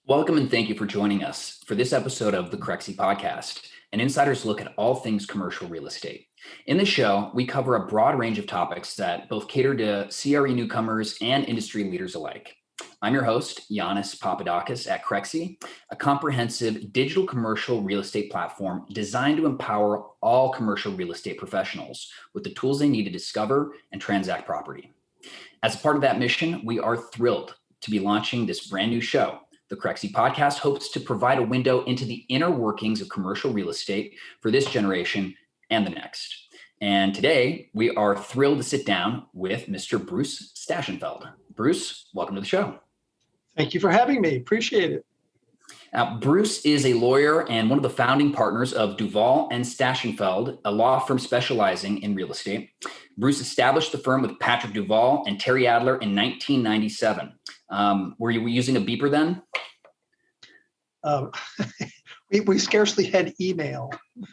Welcome and thank you for joining us for this episode of the Crexi Podcast, an insider's look at all things commercial real estate. In this show, we cover a broad range of topics that both cater to CRE newcomers and industry leaders alike. I'm your host, Yannis Papadakis at Crexi, a comprehensive digital commercial real estate platform designed to empower all commercial real estate professionals with the tools they need to discover and transact property. As a part of that mission, we are thrilled to be launching this brand new show. The Crexi Podcast hopes to provide a window into the inner workings of commercial real estate for this generation and the next. And today, we are thrilled to sit down with Mr. Bruce Stachenfeld. Bruce, welcome to the show. Thank you for having me. Appreciate it. Bruce is a lawyer and one of the founding partners of Duvall and Stachenfeld, a law firm specializing in real estate. Bruce established the firm with Patrick Duvall and Terry Adler in 1997. Were you using a beeper then? We scarcely had email.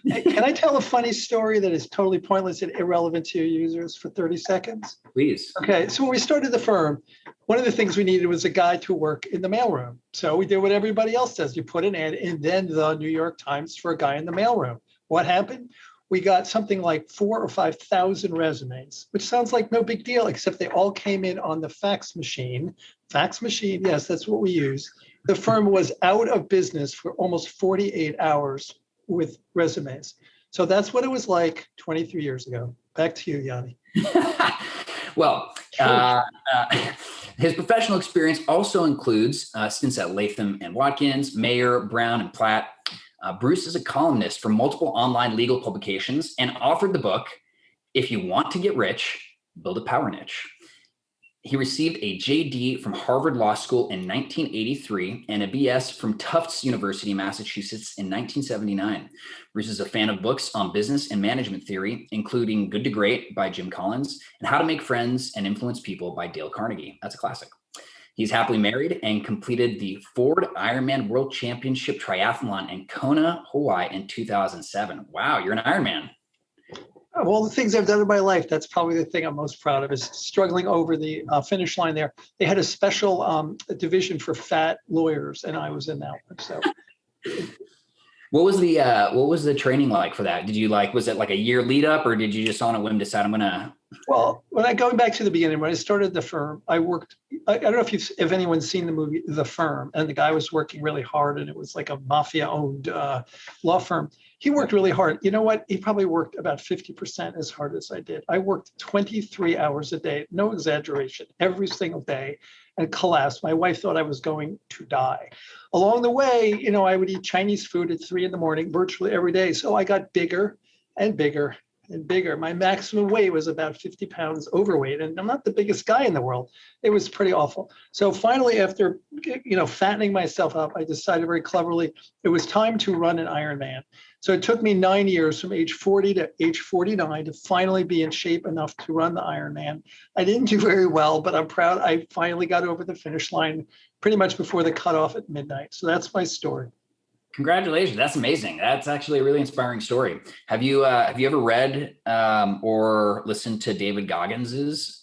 Can I tell a funny story that is totally pointless and irrelevant to your users for 30 seconds? Please. Okay, so when we started the firm, one of the things we needed was a guy to work in the mailroom. So we did what everybody else does. You put an ad in then the New York Times for a guy in the mailroom. What happened? We got something like 4,000 or 5,000 resumes, which sounds like no big deal, except they all came in on the fax machine. Fax machine, yes, that's what we use. The firm was out of business for almost 48 hours with resumes. So that's what it was like 23 years ago. Back to you, Yanni. Well, his professional experience also includes stints at Latham and Watkins, Mayer, Brown, and Platt. Bruce is a columnist for multiple online legal publications and authored the book, If You Want to Get Rich, Build a Power Niche. He received a JD from Harvard Law School in 1983 and a BS from Tufts University, Massachusetts in 1979. Bruce is a fan of books on business and management theory, including Good to Great by Jim Collins and How to Make Friends and Influence People by Dale Carnegie. That's a classic. He's happily married and completed the Ford Ironman World Championship Triathlon in Kona, Hawaii in 2007. Wow, you're an Ironman. Of all the things I've done in my life, that's probably the thing I'm most proud of is struggling over the finish line there. They had a special division for fat lawyers, and I was in that one. So, what was the training like for that? Was it like a year lead up, or did you just on a whim decide I'm gonna? Well, going back to the beginning, when I started the firm, I worked. I don't know if anyone's seen the movie The Firm, and the guy was working really hard, and it was like a mafia-owned law firm. He worked really hard. You know what? He probably worked about 50% as hard as I did. I worked 23 hours a day, no exaggeration, every single day, and collapsed. My wife thought I was going to die. Along the way, I would eat Chinese food at 3 a.m. virtually every day. So I got bigger and bigger and bigger. My maximum weight was about 50 pounds overweight, and I'm not the biggest guy in the world. It was pretty awful. So finally, after fattening myself up, I decided very cleverly it was time to run an Ironman. So it took me 9 years from age 40 to age 49 to finally be in shape enough to run the Ironman. I didn't do very well, but I'm proud. I finally got over the finish line pretty much before the cutoff at midnight. So that's my story. Congratulations. That's amazing. That's actually a really inspiring story. Have you ever read or listened to David Goggins's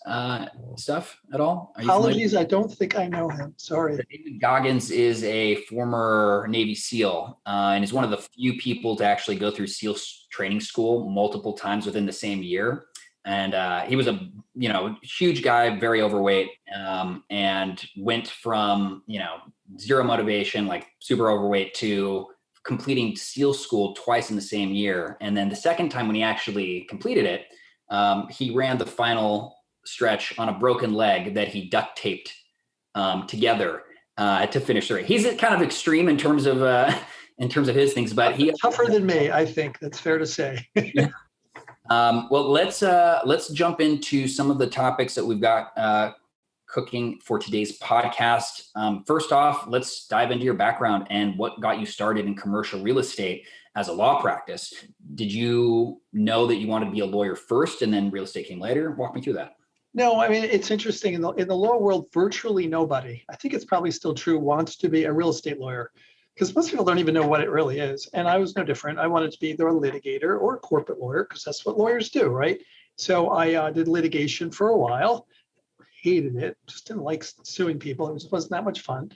stuff at all? Apologies, I don't think I know him. Sorry. David Goggins is a former Navy SEAL and is one of the few people to actually go through SEAL training school multiple times within the same year. And he was a huge guy, very overweight, and went from zero motivation, like super overweight, to completing SEAL school twice in the same year. And then the second time when he actually completed it, he ran the final stretch on a broken leg that he duct taped together to finish the race. He's kind of extreme in terms of his things, but he tougher than me. I think that's fair to say. Well, let's jump into some of the topics that we've got cooking for today's podcast. First off, let's dive into your background and what got you started in commercial real estate as a law practice. Did you know that you wanted to be a lawyer first and then real estate came later? Walk me through that. No, I mean, it's interesting. In the law world, virtually nobody, I think it's probably still true, wants to be a real estate lawyer. Because most people don't even know what it really is. And I was no different. I wanted to be either a litigator or a corporate lawyer because that's what lawyers do, right? So I did litigation for a while, hated it, just didn't like suing people. It wasn't that much fun.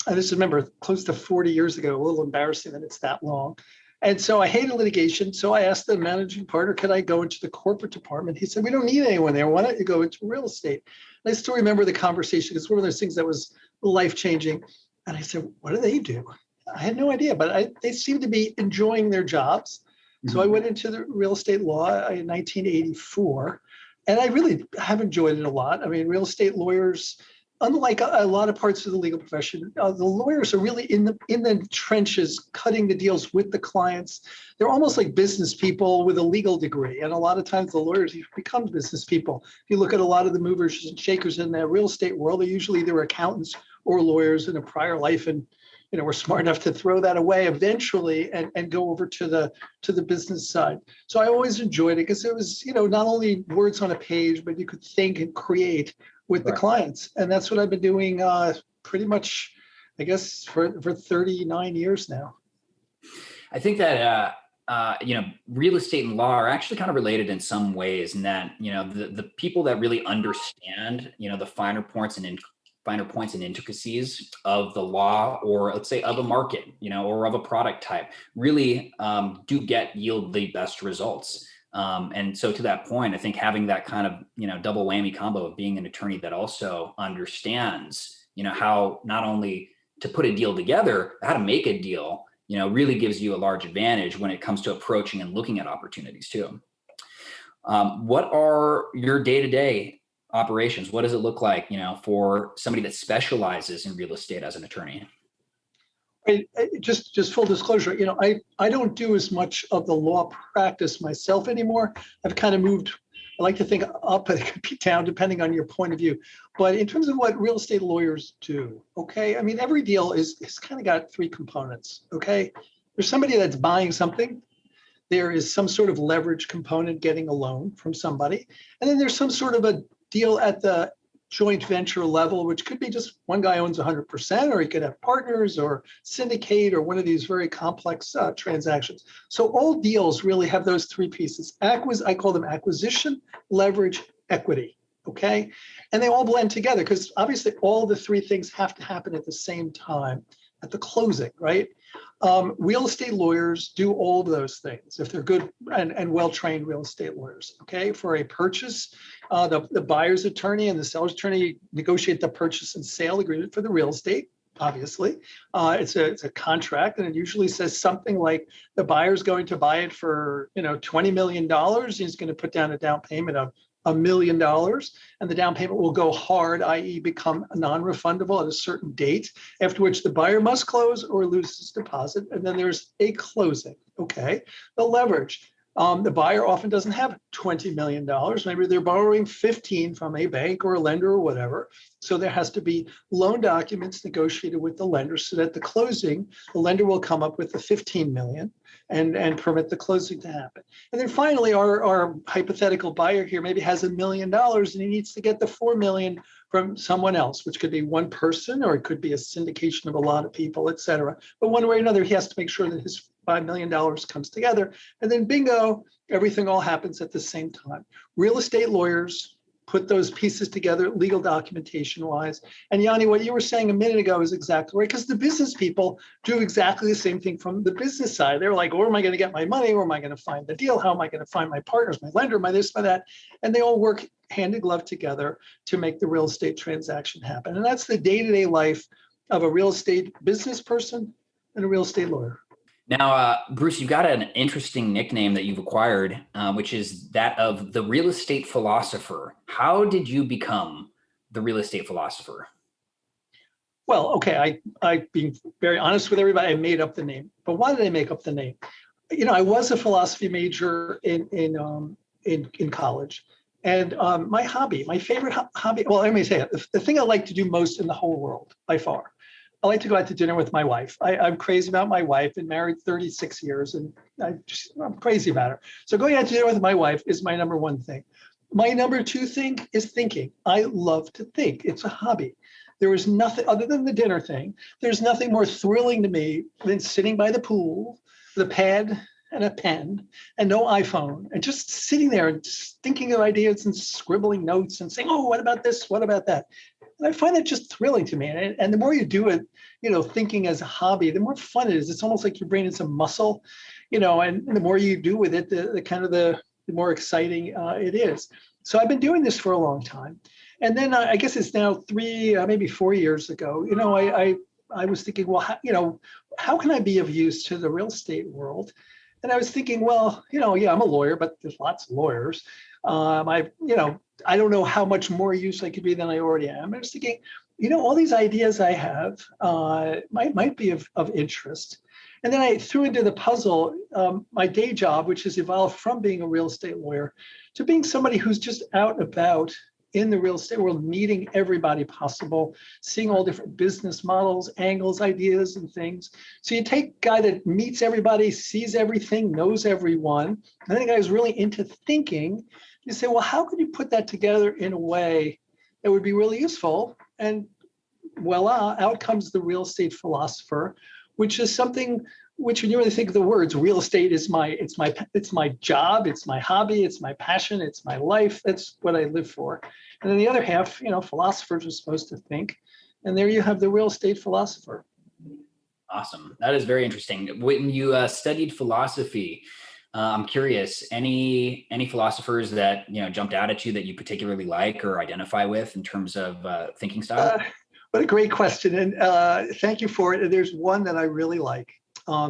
I just remember close to 40 years ago, a little embarrassing that it's that long. And so I hated litigation. So I asked the managing partner, could I go into the corporate department? He said, we don't need anyone there. Why don't you go into real estate? And I still remember the conversation. It's one of those things that was life-changing. And I said, what do they do? I had no idea, but they seemed to be enjoying their jobs. So I went into the real estate law in 1984, and I really have enjoyed it a lot. I mean, real estate lawyers, unlike a lot of parts of the legal profession, the lawyers are really in the trenches, cutting the deals with the clients. They're almost like business people with a legal degree, and a lot of times the lawyers become business people. If you look at a lot of the movers and shakers in the real estate world, they're usually either accountants or lawyers in a prior life, and we're smart enough to throw that away eventually and go over to the business side. So I always enjoyed it because it was, not only words on a page, but you could think and create with the clients. And that's what I've been doing pretty much, I guess, for 39 years now. I think that, real estate and law are actually kind of related in some ways, in that, the people that really understand, the finer points and intricacies of the law, or let's say of a market, or of a product type, really do yield the best results. And so to that point, I think having that kind of, double whammy combo of being an attorney that also understands, how not only to put a deal together, how to make a deal, really gives you a large advantage when it comes to approaching and looking at opportunities too. What are your day-to-day operations? What does it look like, for somebody that specializes in real estate as an attorney? Just full disclosure, I don't do as much of the law practice myself anymore. I've kind of moved, I like to think up, but it could be down depending on your point of view. But in terms of what real estate lawyers do, okay, I mean, every deal is kind of got three components, okay? There's somebody that's buying something. There is some sort of leverage component, getting a loan from somebody. And then there's some sort of a deal at the joint venture level, which could be just one guy owns 100%, or he could have partners or syndicate or one of these very complex transactions. So all deals really have those three pieces. I call them acquisition, leverage, equity, okay? And they all blend together because obviously all the three things have to happen at the same time at the closing, right? Real estate lawyers do all of those things if they're good and well-trained real estate lawyers, okay? For a purchase, the buyer's attorney and the seller's attorney negotiate the purchase and sale agreement for the real estate, obviously. It's a contract, and it usually says something like the buyer's going to buy it for, $20 million. He's going to put down a down payment of $1 million, and the down payment will go hard, i.e. become non-refundable at a certain date, after which the buyer must close or lose his deposit. And then there's a closing, okay? The leverage. The buyer often doesn't have $20 million. Maybe they're borrowing 15 from a bank or a lender or whatever. So there has to be loan documents negotiated with the lender so that the closing, the lender will come up with the 15 million and permit the closing to happen. And then finally, our hypothetical buyer here maybe has $1 million and he needs to get the 4 million from someone else, which could be one person, or it could be a syndication of a lot of people, et cetera. But one way or another, he has to make sure that his $5 million comes together. And then bingo, everything all happens at the same time. Real estate lawyers put those pieces together, legal documentation wise. And Yanni, what you were saying a minute ago is exactly right, because the business people do exactly the same thing from the business side. They're like, where am I going to get my money? Where am I going to find the deal? How am I going to find my partners, my lender, my this, my that? And they all work hand in glove together to make the real estate transaction happen. And that's the day-to-day life of a real estate business person and a real estate lawyer. Now, Bruce, you've got an interesting nickname that you've acquired, which is that of the Real Estate Philosopher. How did you become the Real Estate Philosopher? Well, okay, I being very honest with everybody, I made up the name. But why did I make up the name? I was a philosophy major in college. And my favorite hobby, well, let me say it, the thing I like to do most in the whole world, by far, I like to go out to dinner with my wife. I'm crazy about my wife, been married 36 years, and I'm crazy about her. So going out to dinner with my wife is my number one thing. My number two thing is thinking. I love to think. It's a hobby. There is nothing other than the dinner thing. There's nothing more thrilling to me than sitting by the pool, with a pad and a pen and no iPhone, and just sitting there and just thinking of ideas and scribbling notes and saying, oh, what about this? What about that? And I find that just thrilling to me. And the more you do it, thinking as a hobby, the more fun it is. It's almost like your brain is a muscle, and the more you do with it, the more exciting it is. So I've been doing this for a long time. And then I guess it's now 3, maybe 4 years ago, I was thinking, well, how can I be of use to the real estate world? And I was thinking, well, I'm a lawyer, but there's lots of lawyers. I don't know how much more use I could be than I already am. I was thinking, all these ideas I have might be of interest. And then I threw into the puzzle my day job, which has evolved from being a real estate lawyer to being somebody who's just out and about in the real estate world, meeting everybody possible, seeing all different business models, angles, ideas, and things. So you take a guy that meets everybody, sees everything, knows everyone, and then a guy who's really into thinking. You say, well, how can you put that together in a way that would be really useful? And voila, out comes the real estate philosopher, which is something which, when you really think of the words, real estate is it's my job, it's my hobby, it's my passion, it's my life. That's what I live for. And then the other half, philosophers are supposed to think. And there you have the real estate philosopher. Awesome. That is very interesting. When you studied philosophy, I'm curious, any philosophers that, jumped out at you that you particularly like or identify with in terms of thinking style? What a great question. And thank you for it. And there's one that I really like.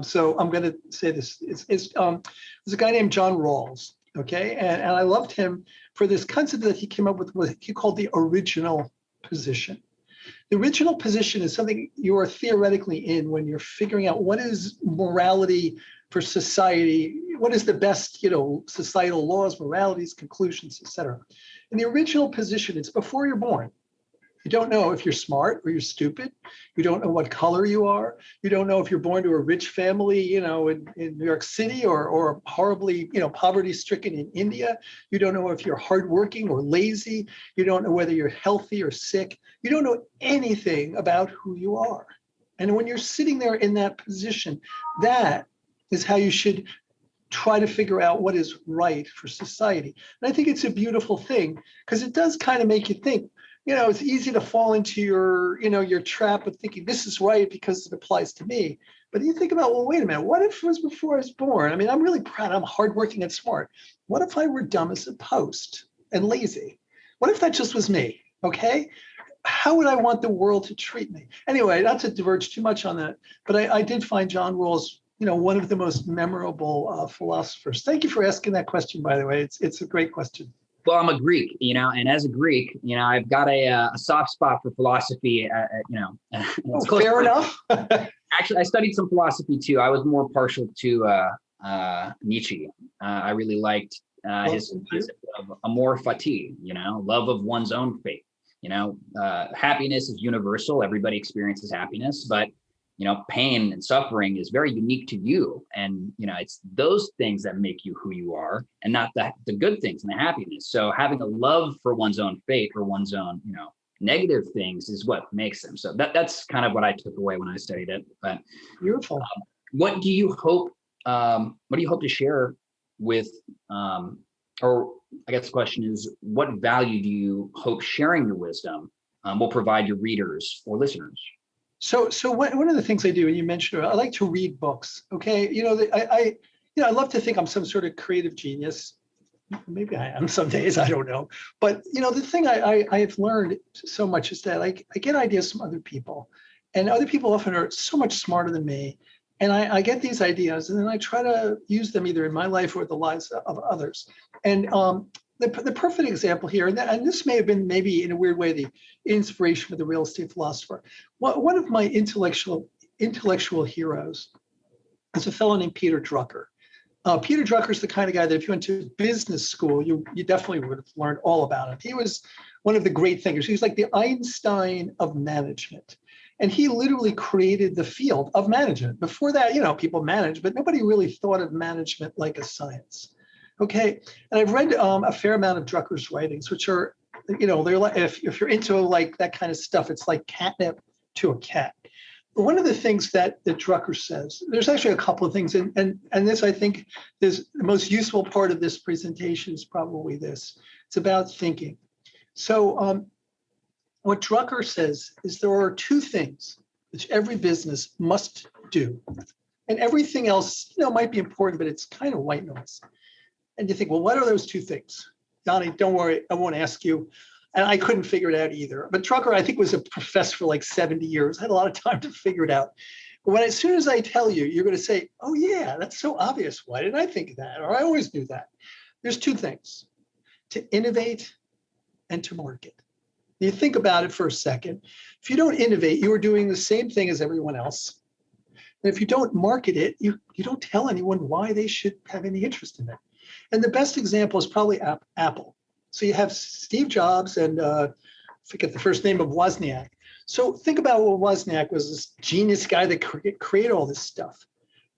So I'm going to say this. There's a guy named John Rawls, okay? And I loved him for this concept that he came up with, what he called the original position. The original position is something you are theoretically in when you're figuring out what is morality for society, what is the best, societal laws, moralities, conclusions, etc. In the original position, it's before you're born. You don't know if you're smart or you're stupid. You don't know what color you are. You don't know if you're born to a rich family, in New York City or horribly, poverty-stricken in India. You don't know if you're hardworking or lazy. You don't know whether you're healthy or sick. You don't know anything about who you are. And when you're sitting there in that position, that is how you should try to figure out what is right for society. And I think it's a beautiful thing because it does kind of make you think. It's easy to fall into your trap of thinking this is right because it applies to me. But you think about, well, wait a minute, what if it was before I was born? I mean, I'm really proud, I'm hardworking and smart. What if I were dumb as a post and lazy? What if that just was me? Okay. How would I want the world to treat me? Anyway, not to diverge too much on that, but I did find John Rawls, one of the most memorable philosophers. Thank you for asking that question, by the way. It's a great question. Well, I'm a Greek, and as a Greek, I've got a soft spot for philosophy. Fair enough. Actually, I studied some philosophy too. I was more partial to Nietzsche. I really liked his concept of amor fati, love of one's own fate. Happiness is universal. Everybody experiences happiness, but pain and suffering is very unique to you. And, it's those things that make you who you are and not the good things and the happiness. So having a love for one's own fate or one's own, negative things is what makes them. So that's kind of what I took away when I studied it. But beautiful. What do you hope to share with, or I guess the question is, what value do you hope sharing your wisdom will provide your readers or listeners? So one of the things I do, and you mentioned, I like to read books. Okay, I love to think I'm some sort of creative genius. Maybe I am some days, I don't know. But the thing I have learned so much is that I get ideas from other people, and other people often are so much smarter than me. And I get these ideas, and then I try to use them either in my life or the lives of others. And the perfect example here, and this may have been maybe in a weird way the inspiration for the real estate philosopher. One of my intellectual heroes is a fellow named Peter Drucker. Peter Drucker is the kind of guy that if you went to business school, you definitely would have learned all about him. He was one of the great thinkers. He's like the Einstein of management. And he literally created the field of management. Before that, people managed, but nobody really thought of management like a science. Okay, and I've read a fair amount of Drucker's writings, which are, they're like, if you're into like that kind of stuff, it's like catnip to a cat. But one of the things that Drucker says, there's actually a couple of things, and this, I think, is the most useful part of this presentation is probably this. It's about thinking. So What Drucker says is there are two things which every business must do. And everything else, might be important, but it's kind of white noise. And you think, well, what are those two things? Yanni, don't worry, I won't ask you. And I couldn't figure it out either. But Drucker, I think, was a professor for like 70 years. I had a lot of time to figure it out. But as soon as I tell you, you're going to say, oh, yeah, that's so obvious. Why didn't I think of that? Or I always knew that. There's two things: to innovate and to market. You think about it for a second. If you don't innovate, you are doing the same thing as everyone else. And if you don't market it, you don't tell anyone why they should have any interest in it. And the best example is probably Apple. So you have Steve Jobs and I forget the first name of Wozniak. So think about what Wozniak was, this genius guy that created all this stuff.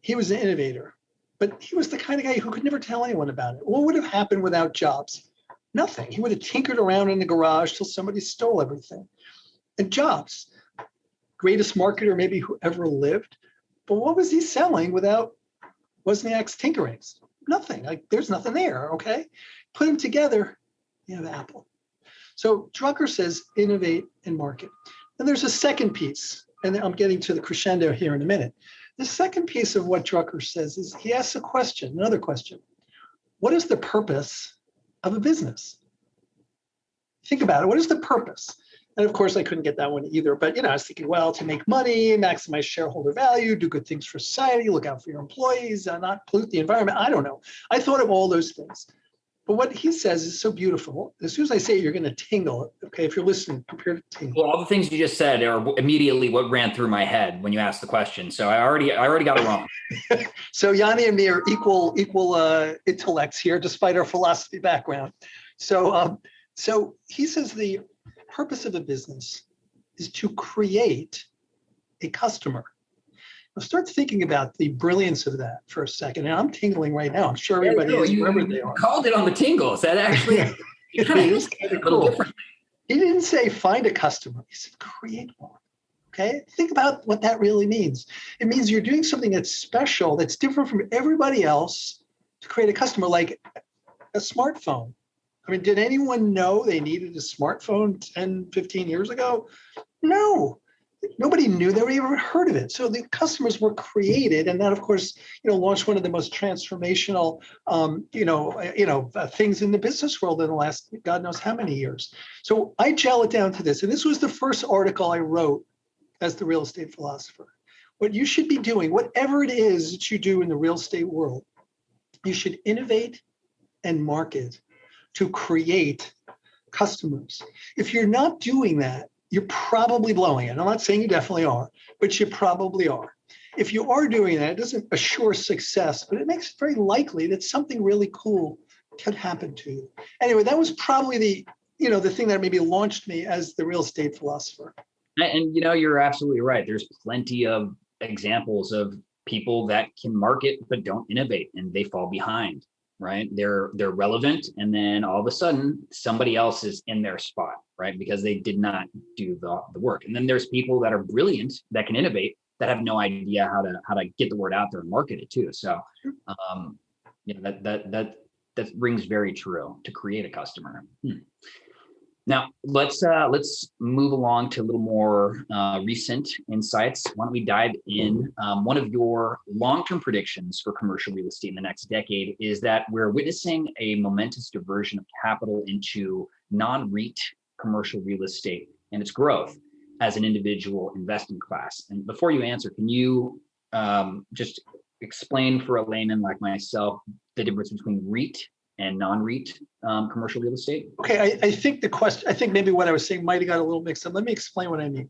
He was an innovator, but he was the kind of guy who could never tell anyone about it. What would have happened without Jobs? Nothing. He would have tinkered around in the garage till somebody stole everything. And Jobs, greatest marketer maybe who ever lived, but what was he selling without Wozniak's tinkerings? Nothing. Like, there's nothing there, okay? Put them together, you have Apple. So Drucker says innovate and market. And there's a second piece, and I'm getting to the crescendo here in a minute. The second piece of what Drucker says is he asks another question. What is the purpose of a business? Think about it. What is the purpose? And of course, I couldn't get that one either. But I was thinking, well, to make money, maximize shareholder value, do good things for society, look out for your employees, not pollute the environment. I don't know. I thought of all those things. But what he says is so beautiful. As soon as I say it, you're going to tingle. Okay, if you're listening, prepare to tingle. Well, all the things you just said are immediately what ran through my head when you asked the question. So I already got it wrong. So Yanni and me are equal intellects here, despite our philosophy background. So he says the purpose of a business is to create a customer. Now start thinking about the brilliance of that for a second. And I'm tingling right now. I'm sure everybody is wherever they are. Called it on the tingles. That actually it is kind of cool. He didn't say find a customer. He said create one. Okay, think about what that really means. It means you're doing something that's special, that's different from everybody else to create a customer, like a smartphone. I mean, did anyone know they needed a smartphone 10, 15 years ago? No, nobody knew. They even heard of it. So the customers were created, and that, of course, launched one of the most transformational, things in the business world in the last God knows how many years. So I gel it down to this, and this was the first article I wrote as the real estate philosopher. What you should be doing, whatever it is that you do in the real estate world, you should innovate and market to create customers. If you're not doing that, you're probably blowing it. I'm not saying you definitely are, but you probably are. If you are doing that, it doesn't assure success, but it makes it very likely that something really cool could happen to you. Anyway, that was probably the thing that maybe launched me as the real estate philosopher. And you're absolutely right. There's plenty of examples of people that can market but don't innovate, and they fall behind. Right? They're relevant, and then all of a sudden somebody else is in their spot, right? Because they did not do the work. And then there's people that are brilliant that can innovate that have no idea how to get the word out there and market it too. So that rings very true to create a customer. Now let's move along to a little more recent insights. Why don't we dive in? One of your long-term predictions for commercial real estate in the next decade is that we're witnessing a momentous diversion of capital into non-REIT commercial real estate and its growth as an individual investing class. And before you answer, can you just explain for a layman like myself the difference between REIT and non-REIT commercial real estate? Okay, I think maybe what I was saying might have got a little mixed up. Let me explain what I mean.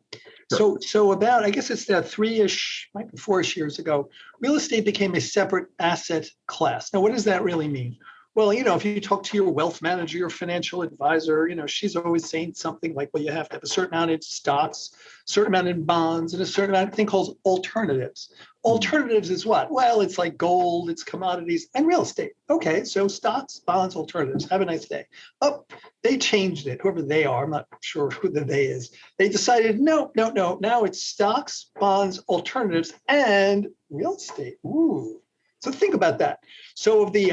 Sure. So about, I guess it's 3-ish, might be 4-ish years ago, real estate became a separate asset class. Now, what does that really mean? Well, if you talk to your wealth manager, your financial advisor, she's always saying something like, well, you have to have a certain amount in stocks, a certain amount in bonds, and a certain amount of thing called alternatives. Alternatives is what? Well, it's like gold, it's commodities, and real estate. Okay, so stocks, bonds, alternatives. Have a nice day. Oh, they changed it, whoever they are. I'm not sure who the they is. They decided, no. Now it's stocks, bonds, alternatives, and real estate. Ooh. So think about that. So of the,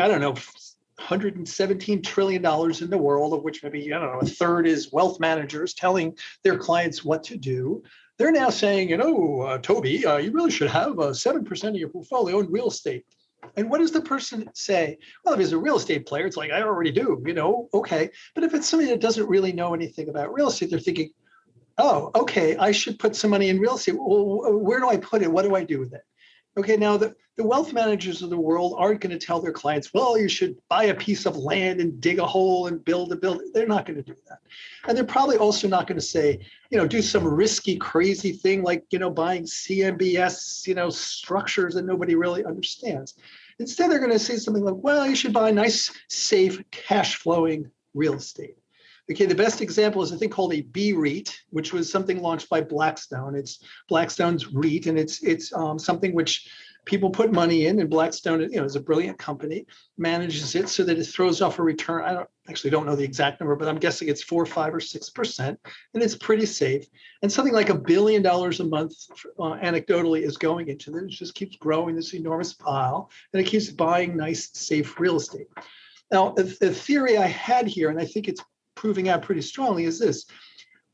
$117 trillion in the world, of which maybe, I don't know, a third is wealth managers telling their clients what to do. They're now saying, Toby, you really should have 7% of your portfolio in real estate. And what does the person say? Well, if he's a real estate player, it's like, I already do, okay. But if it's somebody that doesn't really know anything about real estate, they're thinking, oh, okay, I should put some money in real estate. Well, where do I put it? What do I do with it? Okay, now the wealth managers of the world aren't going to tell their clients, well, you should buy a piece of land and dig a hole and build a building. They're not going to do that. And they're probably also not going to say, do some risky, crazy thing like, buying CMBS, structures that nobody really understands. Instead, they're going to say something like, well, you should buy nice, safe, cash flowing real estate. Okay, the best example is a thing called a B-REIT, which was something launched by Blackstone. It's Blackstone's REIT, and it's something which people put money in, and Blackstone, is a brilliant company, manages it so that it throws off a return. I don't know the exact number, but I'm guessing it's 4, 5, or 6%, and it's pretty safe. And something like $1 billion a month, anecdotally, is going into this. It just keeps growing this enormous pile, and it keeps buying nice, safe real estate. Now, the theory I had here, and I think it's proving out pretty strongly, is this.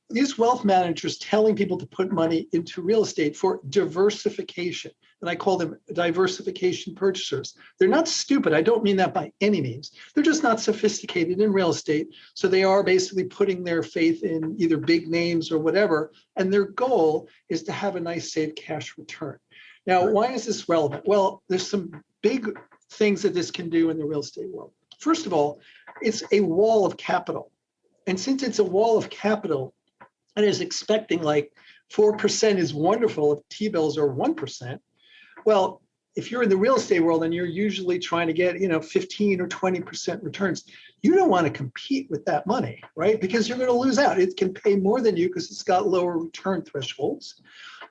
These wealth managers telling people to put money into real estate for diversification, and I call them diversification purchasers. They're not stupid. I don't mean that by any means. They're just not sophisticated in real estate. So they are basically putting their faith in either big names or whatever, and their goal is to have a nice, safe cash return. Now, why is this relevant? Well, there's some big things that this can do in the real estate world. First of all, it's a wall of capital. And since it's a wall of capital and is expecting like 4% is wonderful if T-bills are 1%, well, if you're in the real estate world and you're usually trying to get, 15 or 20% returns, you don't want to compete with that money, right? Because you're going to lose out. It can pay more than you because it's got lower return thresholds.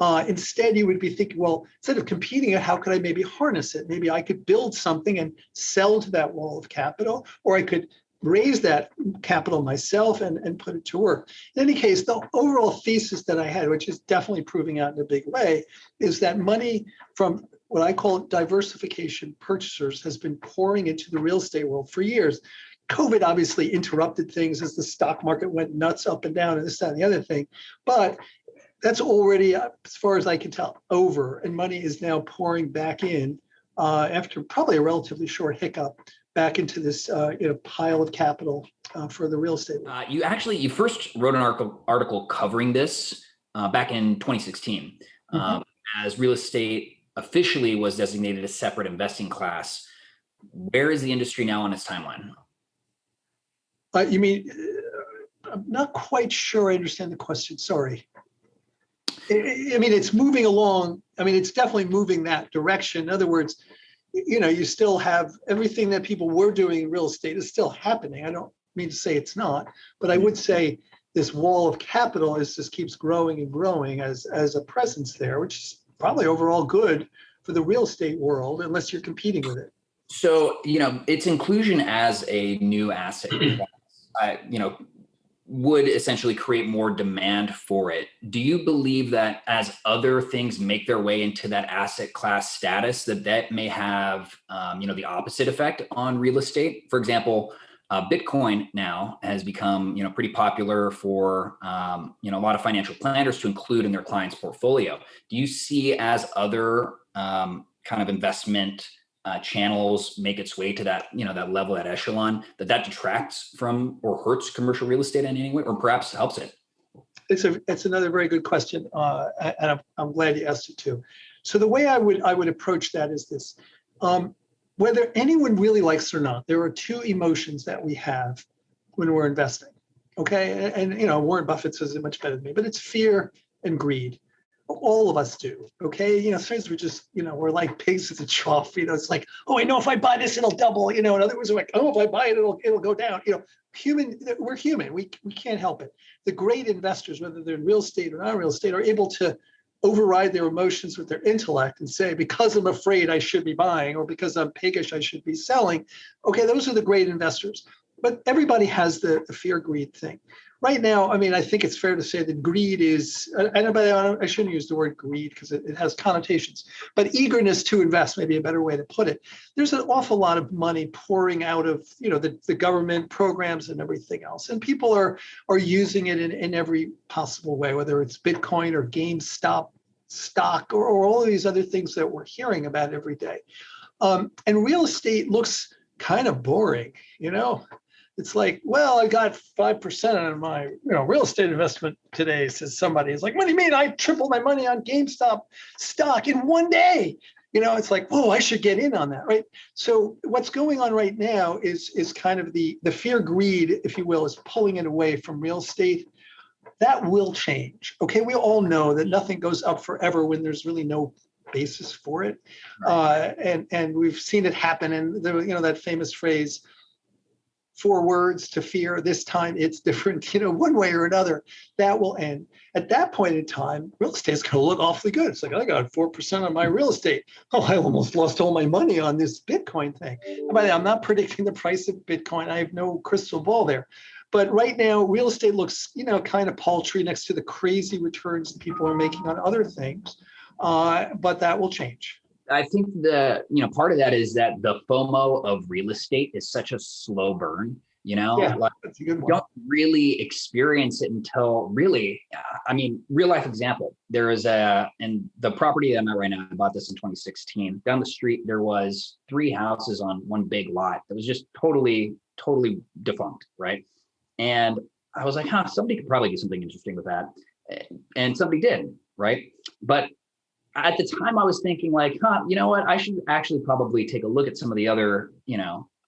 Instead, you would be thinking, well, instead of competing it, how could I maybe harness it? Maybe I could build something and sell to that wall of capital, or I could raise that capital myself and put it to work. In any case, the overall thesis that I had, which is definitely proving out in a big way, is that money from what I call diversification purchasers has been pouring into the real estate world for years. COVID obviously interrupted things as the stock market went nuts up and down and this, that, and the other thing. But that's already, as far as I can tell, over, and money is now pouring back in after probably a relatively short hiccup back into this pile of capital for the real estate. You first wrote an article covering this back in 2016, as real estate officially was designated a separate investing class. Where is the industry now on its timeline? You mean, I'm not quite sure I understand the question. Sorry. I mean, it's moving along. I mean, it's definitely moving that direction. In other words, you still have everything that people were doing in real estate is still happening. I don't mean to say it's not, but I would say this wall of capital just keeps growing and growing as a presence there, which is probably overall good for the real estate world, unless you're competing with it. So, its inclusion as a new asset, would essentially create more demand for it. Do you believe that as other things make their way into that asset class status, that may have, the opposite effect on real estate? For example, Bitcoin now has become, pretty popular for, a lot of financial planners to include in their clients' portfolio. Do you see as other kind of investment channels make its way to that, that level, that echelon, that detracts from or hurts commercial real estate in any way, or perhaps helps it? It's another very good question, and I'm glad you asked it too. So the way I would approach that is this: whether anyone really likes it or not, there are two emotions that we have when we're investing. Okay, and Warren Buffett says it much better than me, but it's fear and greed. All of us do. Okay. Sometimes we're just, we're like pigs at the trough. It's like, oh, I know if I buy this, it'll double. In other words, we're like, oh, if I buy it, it'll go down. We're human. We can't help it. The great investors, whether they're in real estate or non-real estate, are able to override their emotions with their intellect and say, because I'm afraid I should be buying, or because I'm piggish, I should be selling. Okay. Those are the great investors. but everybody has the fear greed thing. Right now, I mean, I think it's fair to say that greed is, I shouldn't use the word greed because it has connotations, but eagerness to invest may be a better way to put it. There's an awful lot of money pouring out of, the government programs and everything else. And people are using it in every possible way, whether it's Bitcoin or GameStop stock or all of these other things that we're hearing about every day. And real estate looks kind of boring, It's like, well, I got 5% on my, real estate investment today, says somebody. It's like, what do you mean? I tripled my money on GameStop stock in one day. It's like, whoa, I should get in on that, right? So what's going on right now is kind of the fear greed, if you will, is pulling it away from real estate. That will change. Okay, we all know that nothing goes up forever when there's really no basis for it, and we've seen it happen. And that famous phrase, 4 words to fear, this time it's different, one way or another, that will end. At that point in time, real estate is going to look awfully good. It's like, I got 4% on my real estate. Oh, I almost lost all my money on this Bitcoin thing. And by the way, I'm not predicting the price of Bitcoin. I have no crystal ball there. But right now, real estate looks, kind of paltry next to the crazy returns that people are making on other things. But that will change. I think part of that is that the FOMO of real estate is such a slow burn, Yeah, that's a good one. You don't really experience it until really, real life example. There is and the property that I'm at right now, I bought this in 2016. Down the street, there was 3 houses on one big lot that was just totally defunct, right? And I was like, somebody could probably do something interesting with that. And somebody did, right? But at the time I was thinking like, you know what? I should actually probably take a look at some of the other,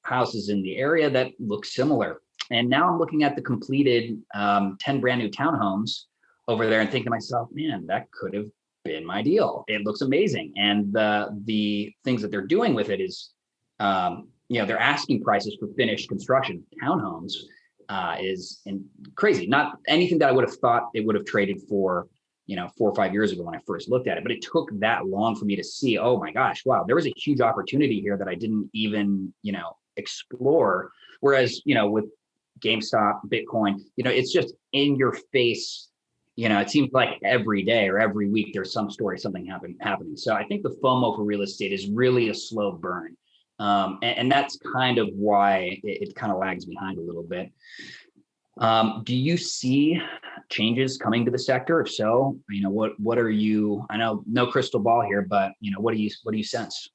houses in the area that look similar. And now I'm looking at the completed 10 brand new townhomes over there and thinking to myself, man, that could have been my deal. It looks amazing. And the things that they're doing with it is, they're asking prices for finished construction townhomes is crazy. Not anything that I would have thought it would have traded for, 4 or 5 years ago when I first looked at it, but it took that long for me to see, oh my gosh, wow, there was a huge opportunity here that I didn't even, explore. Whereas, with GameStop, Bitcoin, it's just in your face. It seems like every day or every week there's some story, something happening. So I think the FOMO for real estate is really a slow burn. And that's kind of why it kind of lags behind a little bit. Do you see changes coming to the sector? If so, what are you? I know no crystal ball here, but what do you sense?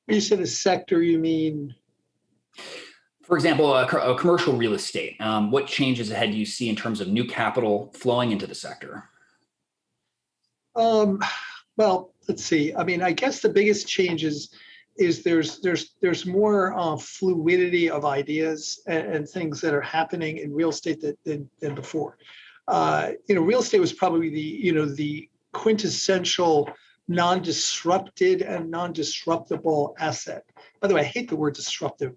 When you said a sector, you mean? For example, a commercial real estate. What changes ahead do you see in terms of new capital flowing into the sector? Well, let's see. I guess the biggest changes is there's more fluidity of ideas and things that are happening in real estate than before. Real estate was probably the quintessential non-disrupted and non-disruptable asset. By the way, I hate the word disruptive.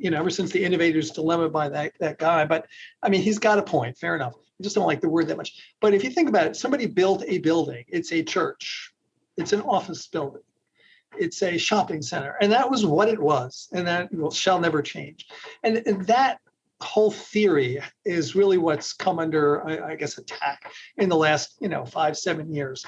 Ever since the Innovator's Dilemma by that guy, but he's got a point. Fair enough. I just don't like the word that much. But if you think about it, somebody built a building. It's a church. It's an office building. It's a shopping center. And that was what it was. And that shall never change. And that whole theory is really what's come under, I guess, attack in the last, 5-7 years.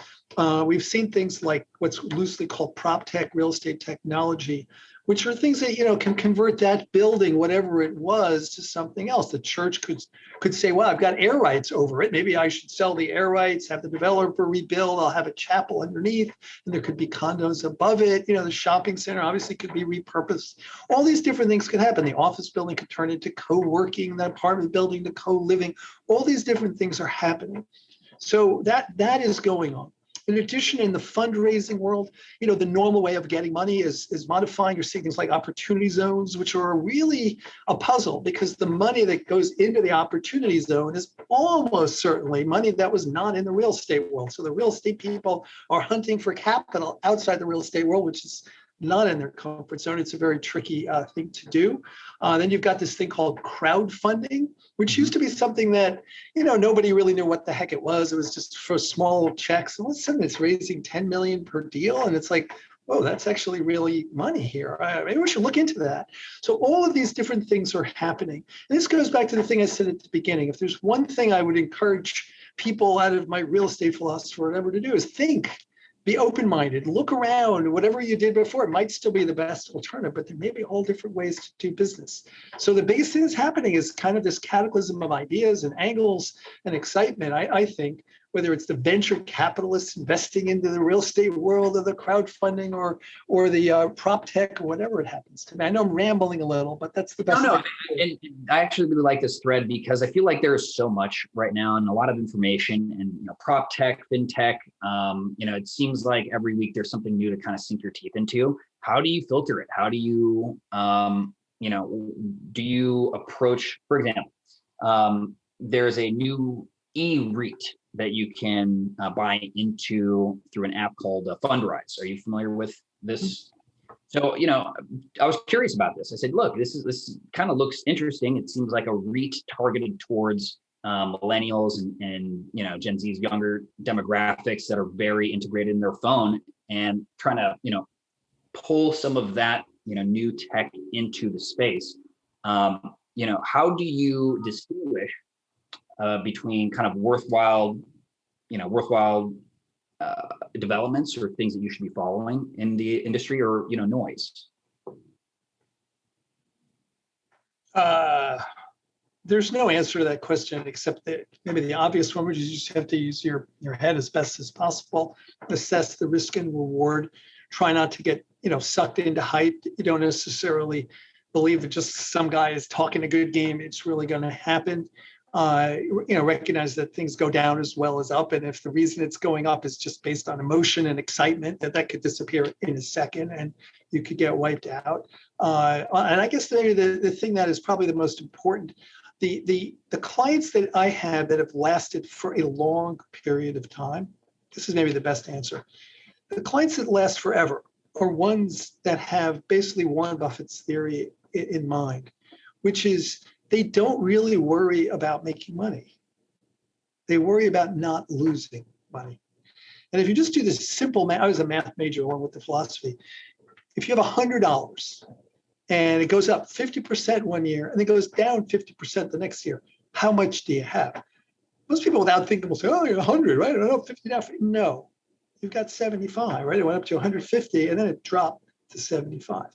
We've seen things like what's loosely called prop tech, real estate technology, which are things that, can convert that building, whatever it was, to something else. The church could say, well, I've got air rights over it. Maybe I should sell the air rights, have the developer rebuild. I'll have a chapel underneath, and there could be condos above it. The shopping center obviously could be repurposed. All these different things could happen. The office building could turn into co-working, the apartment building to co-living. All these different things are happening. So that is going on. In addition, in the fundraising world, the normal way of getting money is modifying. You're seeing things like opportunity zones, which are really a puzzle because the money that goes into the opportunity zone is almost certainly money that was not in the real estate world. So the real estate people are hunting for capital outside the real estate world, which is not in their comfort zone. It's a very tricky thing to do. Then you've got this thing called crowdfunding, which used to be something that, nobody really knew what the heck it was. It was just for small checks. And all of a sudden it's raising 10 million per deal. And it's like, oh, that's actually really money here. Maybe we should look into that. So all of these different things are happening. And this goes back to the thing I said at the beginning. If there's one thing I would encourage people out of my real estate philosopher or whatever to do is think, be open-minded, look around. Whatever you did before, it might still be the best alternative, but there may be all different ways to do business. So the biggest thing that's happening is kind of this cataclysm of ideas and angles and excitement, I think, whether it's the venture capitalists investing into the real estate world or the crowdfunding or the prop tech or whatever it happens to be. I know I'm rambling a little, but that's the best. No, and I actually really like this thread because I feel like there is so much right now and a lot of information and prop tech, fintech. It seems like every week there's something new to kind of sink your teeth into. How do you filter it? How do you, do you approach, for example, there's a new e-REIT that you can buy into through an app called Fundrise. Are you familiar with this? So, I was curious about this. I said, look, this kind of looks interesting. It seems like a REIT targeted towards millennials and Gen Z's younger demographics that are very integrated in their phone and trying to, pull some of that, new tech into the space. How do you distinguish between kind of worthwhile developments or things that you should be following in the industry or, noise? There's no answer to that question except that maybe the obvious one, which is you just have to use your head as best as possible, assess the risk and reward, try not to get, sucked into hype. You don't necessarily believe that just some guy is talking a good game, it's really going to happen. Recognize that things go down as well as up. And if the reason it's going up is just based on emotion and excitement, that could disappear in a second and you could get wiped out. And I guess the thing that is probably the most important, the clients that I have that have lasted for a long period of time, this is maybe the best answer. The clients that last forever are ones that have basically Warren Buffett's theory in mind, which is they don't really worry about making money. They worry about not losing money. And if you just do this simple math, I was a math major along with the philosophy. If you have $100 and it goes up 50% one year and it goes down 50% the next year, how much do you have? Most people without thinking will say, oh, you're 100, right? I don't know, 50 now. No, you've got 75, right? It went up to 150 and then it dropped to 75.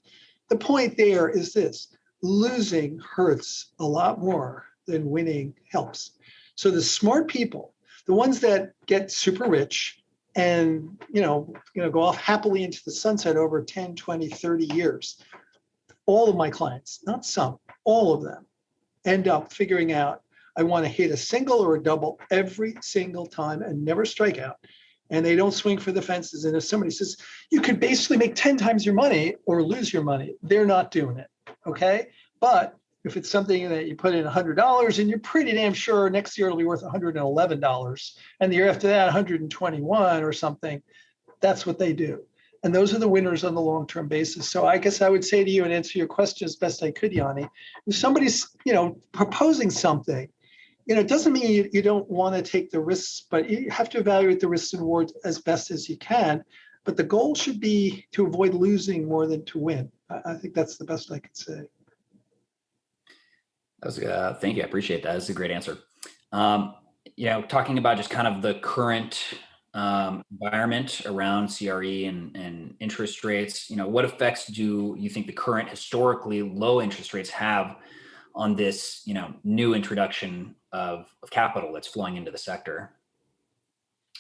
The point there is this. Losing hurts a lot more than winning helps. So the smart people, the ones that get super rich and go off happily into the sunset over 10, 20, 30 years, all of my clients, not some, all of them end up figuring out, I want to hit a single or a double every single time and never strike out. And they don't swing for the fences. And if somebody says, you could basically make 10 times your money or lose your money, they're not doing it. Okay. But if it's something that you put in $100 and you're pretty damn sure next year it'll be worth $111 and the year after that, 121 or something, that's what they do. And those are the winners on the long-term basis. So I guess I would say to you and answer your question as best I could, Yanni, if somebody's, proposing something, it doesn't mean you don't want to take the risks, but you have to evaluate the risks and rewards as best as you can. But the goal should be to avoid losing more than to win. I think that's the best I could say. That was thank you. I appreciate that. That's a great answer. Talking about just kind of the current environment around CRE and interest rates, what effects do you think the current historically low interest rates have on this, new introduction of capital that's flowing into the sector?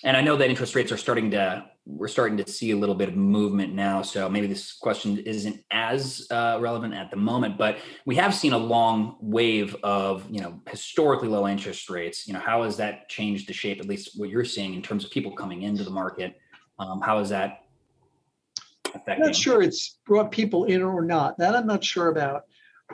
And I know that interest rates we're starting to see a little bit of movement now. So maybe this question isn't as relevant at the moment, but we have seen a long wave of, historically low interest rates. How has that changed the shape, at least what you're seeing in terms of people coming into the market? How is that affecting? I'm not sure it's brought people in or not. That I'm not sure about.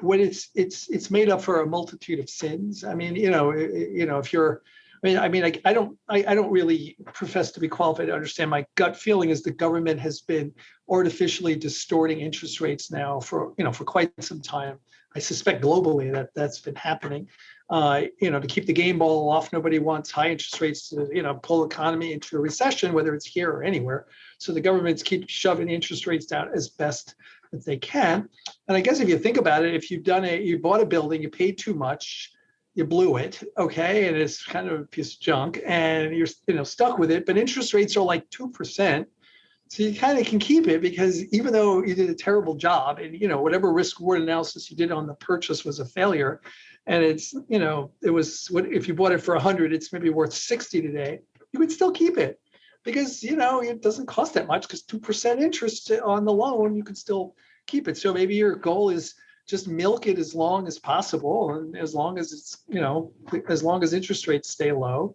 What it's made up for a multitude of sins. I mean, if you're, I don't really profess to be qualified to understand. My gut feeling is the government has been artificially distorting interest rates now for quite some time. I suspect globally that's been happening. To keep the game ball off, nobody wants high interest rates to, pull the economy into a recession, whether it's here or anywhere. So the governments keep shoving interest rates down as best that they can. And I guess if you think about it, if you bought a building, you paid too much, you blew it, okay, and it's kind of a piece of junk, and you're stuck with it. But interest rates are like 2%. So you kind of can keep it, because even though you did a terrible job and, whatever risk reward analysis you did on the purchase was a failure, and it's, it was, what if you bought it for 100, it's maybe worth 60 today, you would still keep it, because, it doesn't cost that much, because 2% interest on the loan, you can still keep it. So maybe your goal is just milk it as long as possible, and as long as it's, as long as interest rates stay low,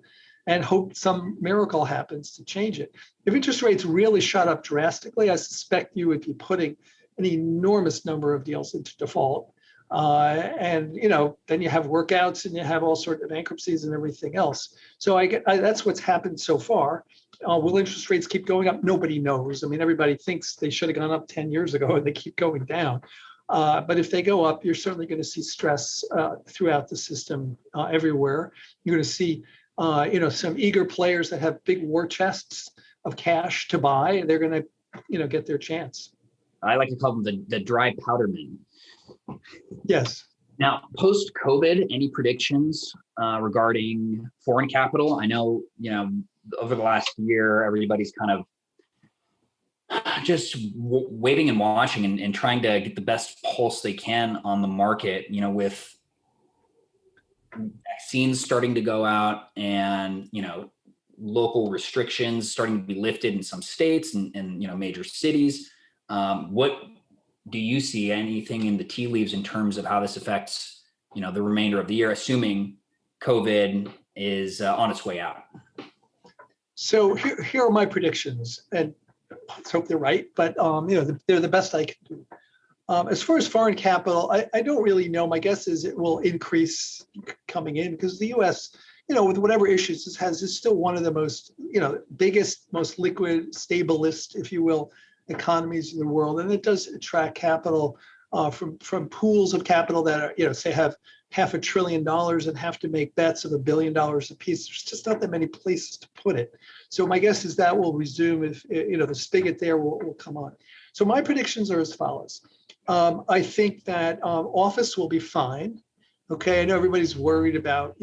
and hope some miracle happens to change it. If interest rates really shot up drastically, I suspect you would be putting an enormous number of deals into default. And then you have workouts, and you have all sorts of bankruptcies and everything else. So that's what's happened so far. Will interest rates keep going up? Nobody knows. I mean, everybody thinks they should have gone up 10 years ago, and they keep going down. But if they go up, you're certainly going to see stress throughout the system everywhere. You're going to see some eager players that have big war chests of cash to buy, and they're going to, get their chance. I like to call them the dry powder men. Yes. Now, post-COVID, any predictions regarding foreign capital? I know, over the last year, everybody's kind of just waiting and watching and trying to get the best pulse they can on the market, with vaccines starting to go out and, local restrictions starting to be lifted in some states and major cities. What do you see, anything in the tea leaves in terms of how this affects, the remainder of the year, assuming COVID is on its way out? So here are my predictions, and let's hope they're right, but they're the best I can do. As far as foreign capital, I don't really know. My guess is it will increase coming in, because the U.S., with whatever issues this has, is still one of the most, biggest, most liquid, stablest, if you will, economies in the world. And it does attract capital from pools of capital that are, say, have $500 billion and have to make bets of $1 billion a piece. There's just not that many places to put it. So my guess is that will resume if, the spigot there will come on. So my predictions are as follows. I think that office will be fine. Okay, I know everybody's worried about,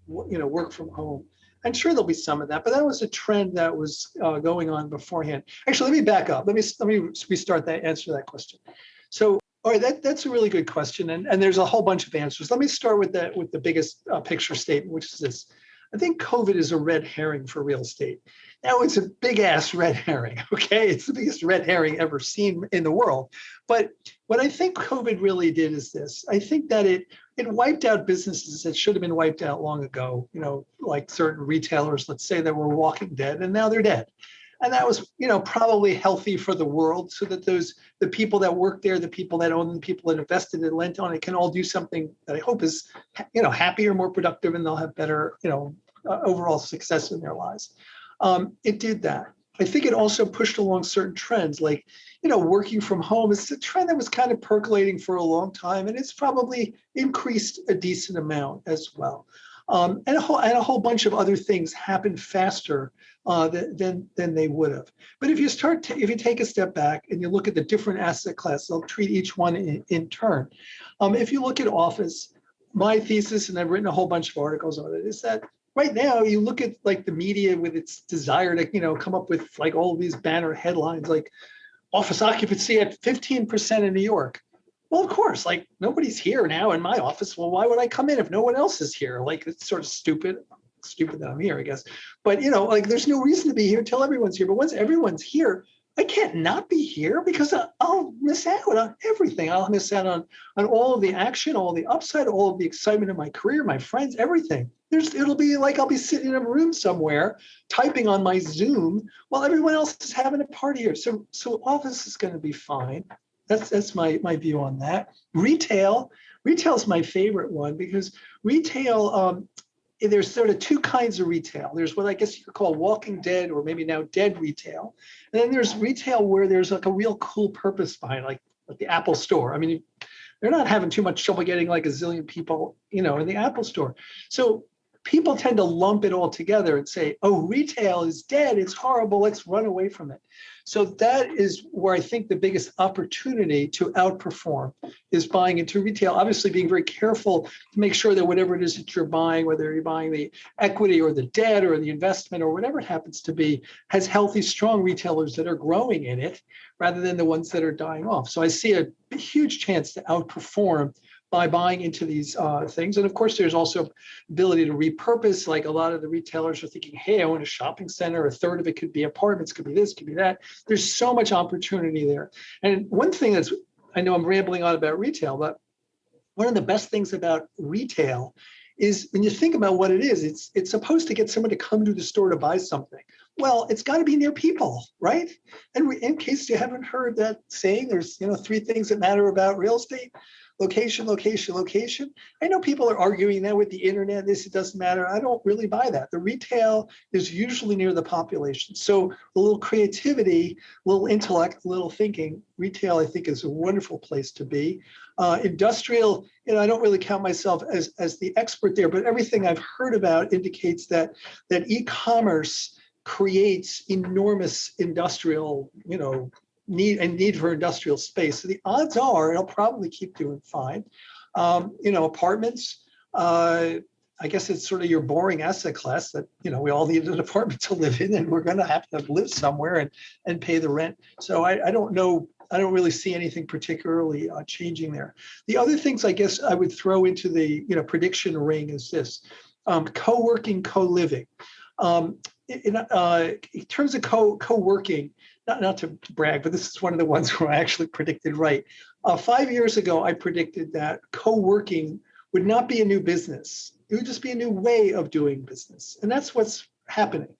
work from home. I'm sure there'll be some of that, but that was a trend that was going on beforehand. Actually, let me back up. Let me restart that, answer that question. So, all right, that's a really good question, and there's a whole bunch of answers. Let me start with the biggest picture statement, which is this. I think COVID is a red herring for real estate. Now, it's a big ass red herring, okay? It's the biggest red herring ever seen in the world. But what I think COVID really did is this. I think that it wiped out businesses that should have been wiped out long ago, like certain retailers, let's say, that were walking dead, and now they're dead. And that was, probably healthy for the world, so that the people that work there, the people that own, the people that invested and lent on it can all do something that I hope is, happier, more productive, and they'll have better, overall success in their lives. It did that. I think it also pushed along certain trends, like, working from home is a trend that was kind of percolating for a long time, and it's probably increased a decent amount as well. And a whole bunch of other things happened faster than they would have. But if you take a step back and you look at the different asset classes, I'll treat each one in turn. If you look at office, my thesis, and I've written a whole bunch of articles on it, is that right now you look at like the media with its desire to, come up with like all these banner headlines, like office occupancy at 15% in New York. Well, of course, like nobody's here now in my office. Well, why would I come in if no one else is here? Like, it's sort of stupid that I'm here, I guess. But, like there's no reason to be here till everyone's here. But once everyone's here, I can't not be here, because I'll miss out on everything. I'll miss out on all of the action, all the upside, all of the excitement of my career, my friends, everything. It'll be like I'll be sitting in a room somewhere typing on my Zoom while everyone else is having a party here. So office is going to be fine. That's my view on that. Retail is my favorite one, because retail, there's sort of two kinds of retail. There's what I guess you could call walking dead, or maybe now dead retail. And then there's retail where there's like a real cool purpose behind, like the Apple store. I mean, they're not having too much trouble getting like a zillion people, in the Apple store. So people tend to lump it all together and say, oh, retail is dead, it's horrible, let's run away from it. So that is where I think the biggest opportunity to outperform is buying into retail. Obviously, being very careful to make sure that whatever it is that you're buying, whether you're buying the equity or the debt or the investment or whatever it happens to be, has healthy, strong retailers that are growing in it rather than the ones that are dying off. So I see a huge chance to outperform by buying into these things. And of course, there's also ability to repurpose. Like a lot of the retailers are thinking, hey, I want a shopping center. A third of it could be apartments, could be this, could be that. There's so much opportunity there. And one thing I know I'm rambling on about retail, but one of the best things about retail is when you think about what it is, it's supposed to get someone to come to the store to buy something. Well, it's got to be near people, right? And in case you haven't heard that saying, there's 3 things that matter about real estate. Location, location, location. I know people are arguing that with the internet, it doesn't matter. I don't really buy that. The retail is usually near the population. So a little creativity, a little intellect, a little thinking, retail, I think, is a wonderful place to be. Industrial, I don't really count myself as the expert there, but everything I've heard about indicates that e-commerce creates enormous industrial, need for industrial space. So the odds are it'll probably keep doing fine. Apartments, I guess it's sort of your boring asset class that, we all need an apartment to live in, and we're going to have to live somewhere and pay the rent. So I don't know. I don't really see anything particularly changing there. The other things I guess I would throw into the, prediction ring is this, co-working, co-living. In terms of co-working, not to brag, but this is one of the ones where I actually predicted right. 5 years ago, I predicted that co-working would not be a new business. It would just be a new way of doing business. And that's what's happening.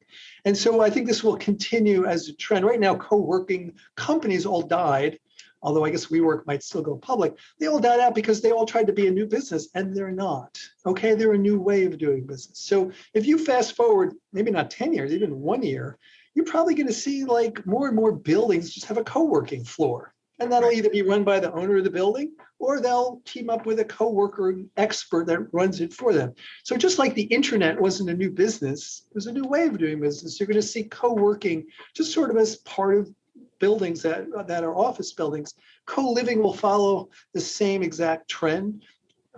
And so I think this will continue as a trend. Right now, co-working companies all died, although I guess WeWork might still go public. They all died out because they all tried to be a new business, and they're not. Okay, they're a new way of doing business. So if you fast forward, maybe not 10 years, even 1 year, you're probably going to see like more and more buildings just have a co-working floor. And that'll either be run by the owner of the building, or they'll team up with a co-worker expert that runs it for them. So just like the internet wasn't a new business, it was a new way of doing business. You're going to see co-working just sort of as part of buildings that are office buildings. Co-living will follow the same exact trend.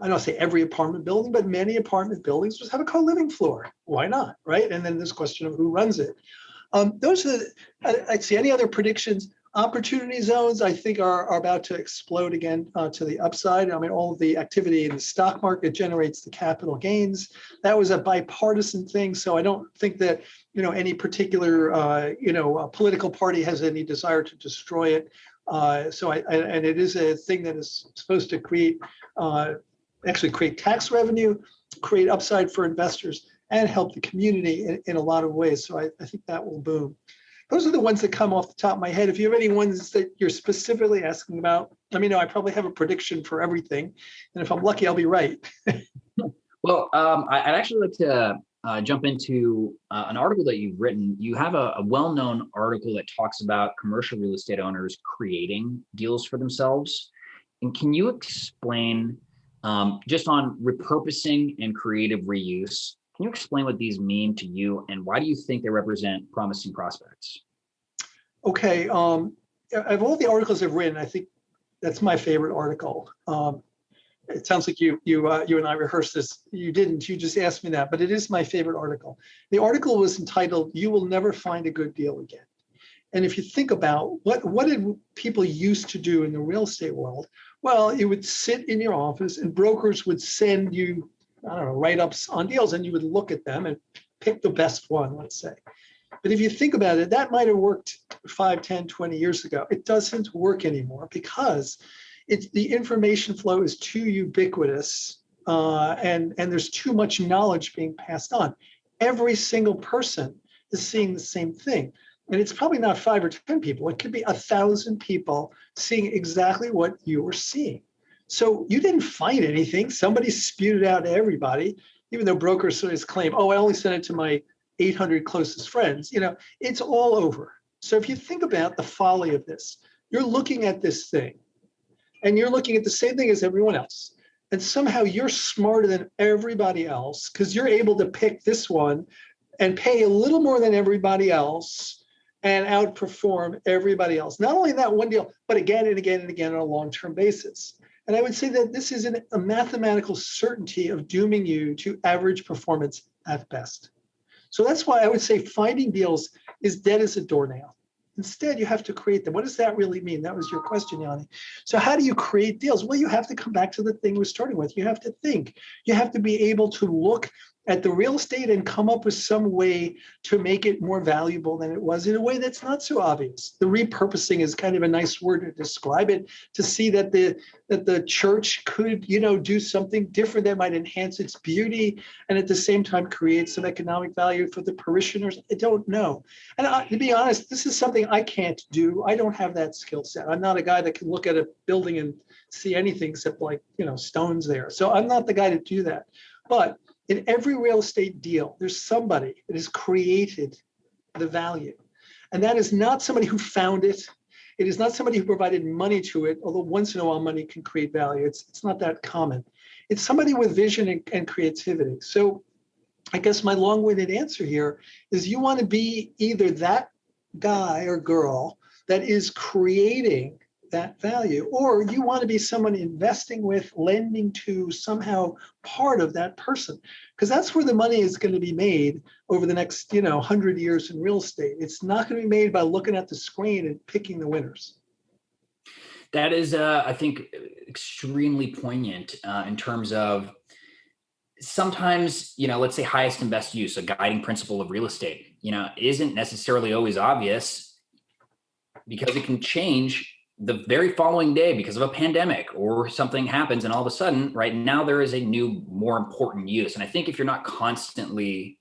I don't say every apartment building, but many apartment buildings just have a co-living floor. Why not, right? And then this question of who runs it. Those are, I'd say, any other predictions. Opportunity zones, I think, are about to explode again to the upside. I mean, all of the activity in the stock market generates the capital gains. That was a bipartisan thing, so I don't think that any particular political party has any desire to destroy it. And it is a thing that is supposed to create tax revenue, create upside for investors, and help the community in a lot of ways. So I think that will boom. Those are the ones that come off the top of my head. If you have any ones that you're specifically asking about, let me know. I probably have a prediction for everything. And if I'm lucky, I'll be right. Well, I'd actually like to jump into an article that you've written. You have a well-known article that talks about commercial real estate owners creating deals for themselves. And can you explain just on repurposing and creative reuse, can you explain what these mean to you, and why do you think they represent promising prospects? Okay. Of all the articles I've written, I think that's my favorite article. It sounds like you and I rehearsed this. You didn't. You just asked me that, but it is my favorite article. The article was entitled, "You Will Never Find a Good Deal Again." And if you think about what did people used to do in the real estate world? Well, you would sit in your office and brokers would send you, write-ups on deals, and you would look at them and pick the best one, let's say. But if you think about it, that might have worked 5, 10, 20 years ago. It doesn't work anymore because the information flow is too ubiquitous and there's too much knowledge being passed on. Every single person is seeing the same thing. And it's probably not 5 or 10 people. It could be 1,000 people seeing exactly what you were seeing. So you didn't find anything. Somebody spewed it out to everybody, even though brokers sort of claim, oh, I only sent it to my 800 closest friends. It's all over. So if you think about the folly of this, you're looking at this thing. and you're looking at the same thing as everyone else. And somehow you're smarter than everybody else because you're able to pick this one and pay a little more than everybody else and outperform everybody else. Not only in that one deal, but again and again and again on a long-term basis. And I would say that this is a mathematical certainty of dooming you to average performance at best. So that's why I would say finding deals is dead as a doornail. Instead, you have to create them. What does that really mean? That was your question, Yanni. So how do you create deals? Well, you have to come back to the thing we're starting with. You have to think. You have to be able to look at the real estate and come up with some way to make it more valuable than it was in a way that's not so obvious. The repurposing is kind of a nice word to describe it, to see that the church could, do something different that might enhance its beauty and at the same time create some economic value for the parishioners. I don't know. And to be honest, this is something I can't do. I don't have that skill set. I'm not a guy that can look at a building and see anything except stones there. So I'm not the guy to do that. But in every real estate deal, there's somebody that has created the value. And that is not somebody who found it. It is not somebody who provided money to it, although once in a while money can create value. It's not that common. It's somebody with vision and creativity. So I guess my long-winded answer here is you want to be either that guy or girl that is creating that value, or you want to be someone investing with, lending to, somehow part of that person, because that's where the money is going to be made over the next 100 years in real estate. It's not going to be made by looking at the screen and picking the winners. That is, I think, extremely poignant in terms of sometimes, let's say highest and best use, a guiding principle of real estate, isn't necessarily always obvious because it can change the very following day because of a pandemic or something happens. And all of a sudden, right now, there is a new, more important use. And I think if you're not constantly,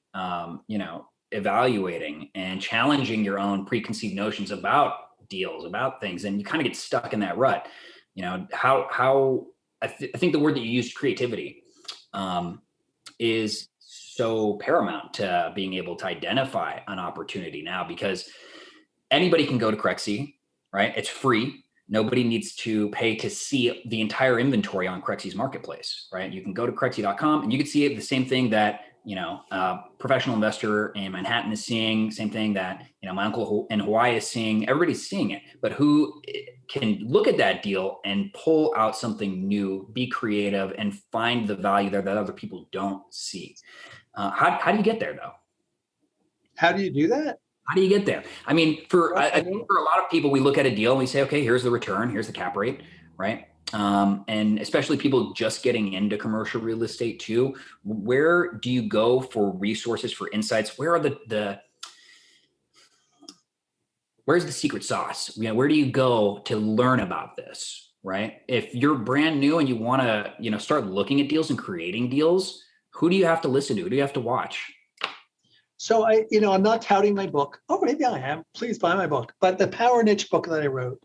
evaluating and challenging your own preconceived notions about deals, about things, and you kind of get stuck in that rut. I think the word that you used, creativity, is so paramount to being able to identify an opportunity now, because anybody can go to Crexi, right? It's free. Nobody needs to pay to see the entire inventory on Crexi's marketplace, right? You can go to Crexi.com and you can see the same thing that, a professional investor in Manhattan is seeing, same thing that, my uncle in Hawaii is seeing. Everybody's seeing it, but who can look at that deal and pull out something new, be creative, and find the value there that other people don't see. How do you get there, though? How do you do that? How do you get there? I mean, I think for a lot of people, we look at a deal and we say, okay, here's the return, here's the cap rate, right? And especially people just getting into commercial real estate too. Where do you go for resources, for insights? Where are where's the secret sauce? Where do you go to learn about this, right? If you're brand new and you want to, start looking at deals and creating deals, who do you have to listen to? Who do you have to watch? So I'm not touting my book. Oh, maybe I am. Please buy my book. But the Power Niche book that I wrote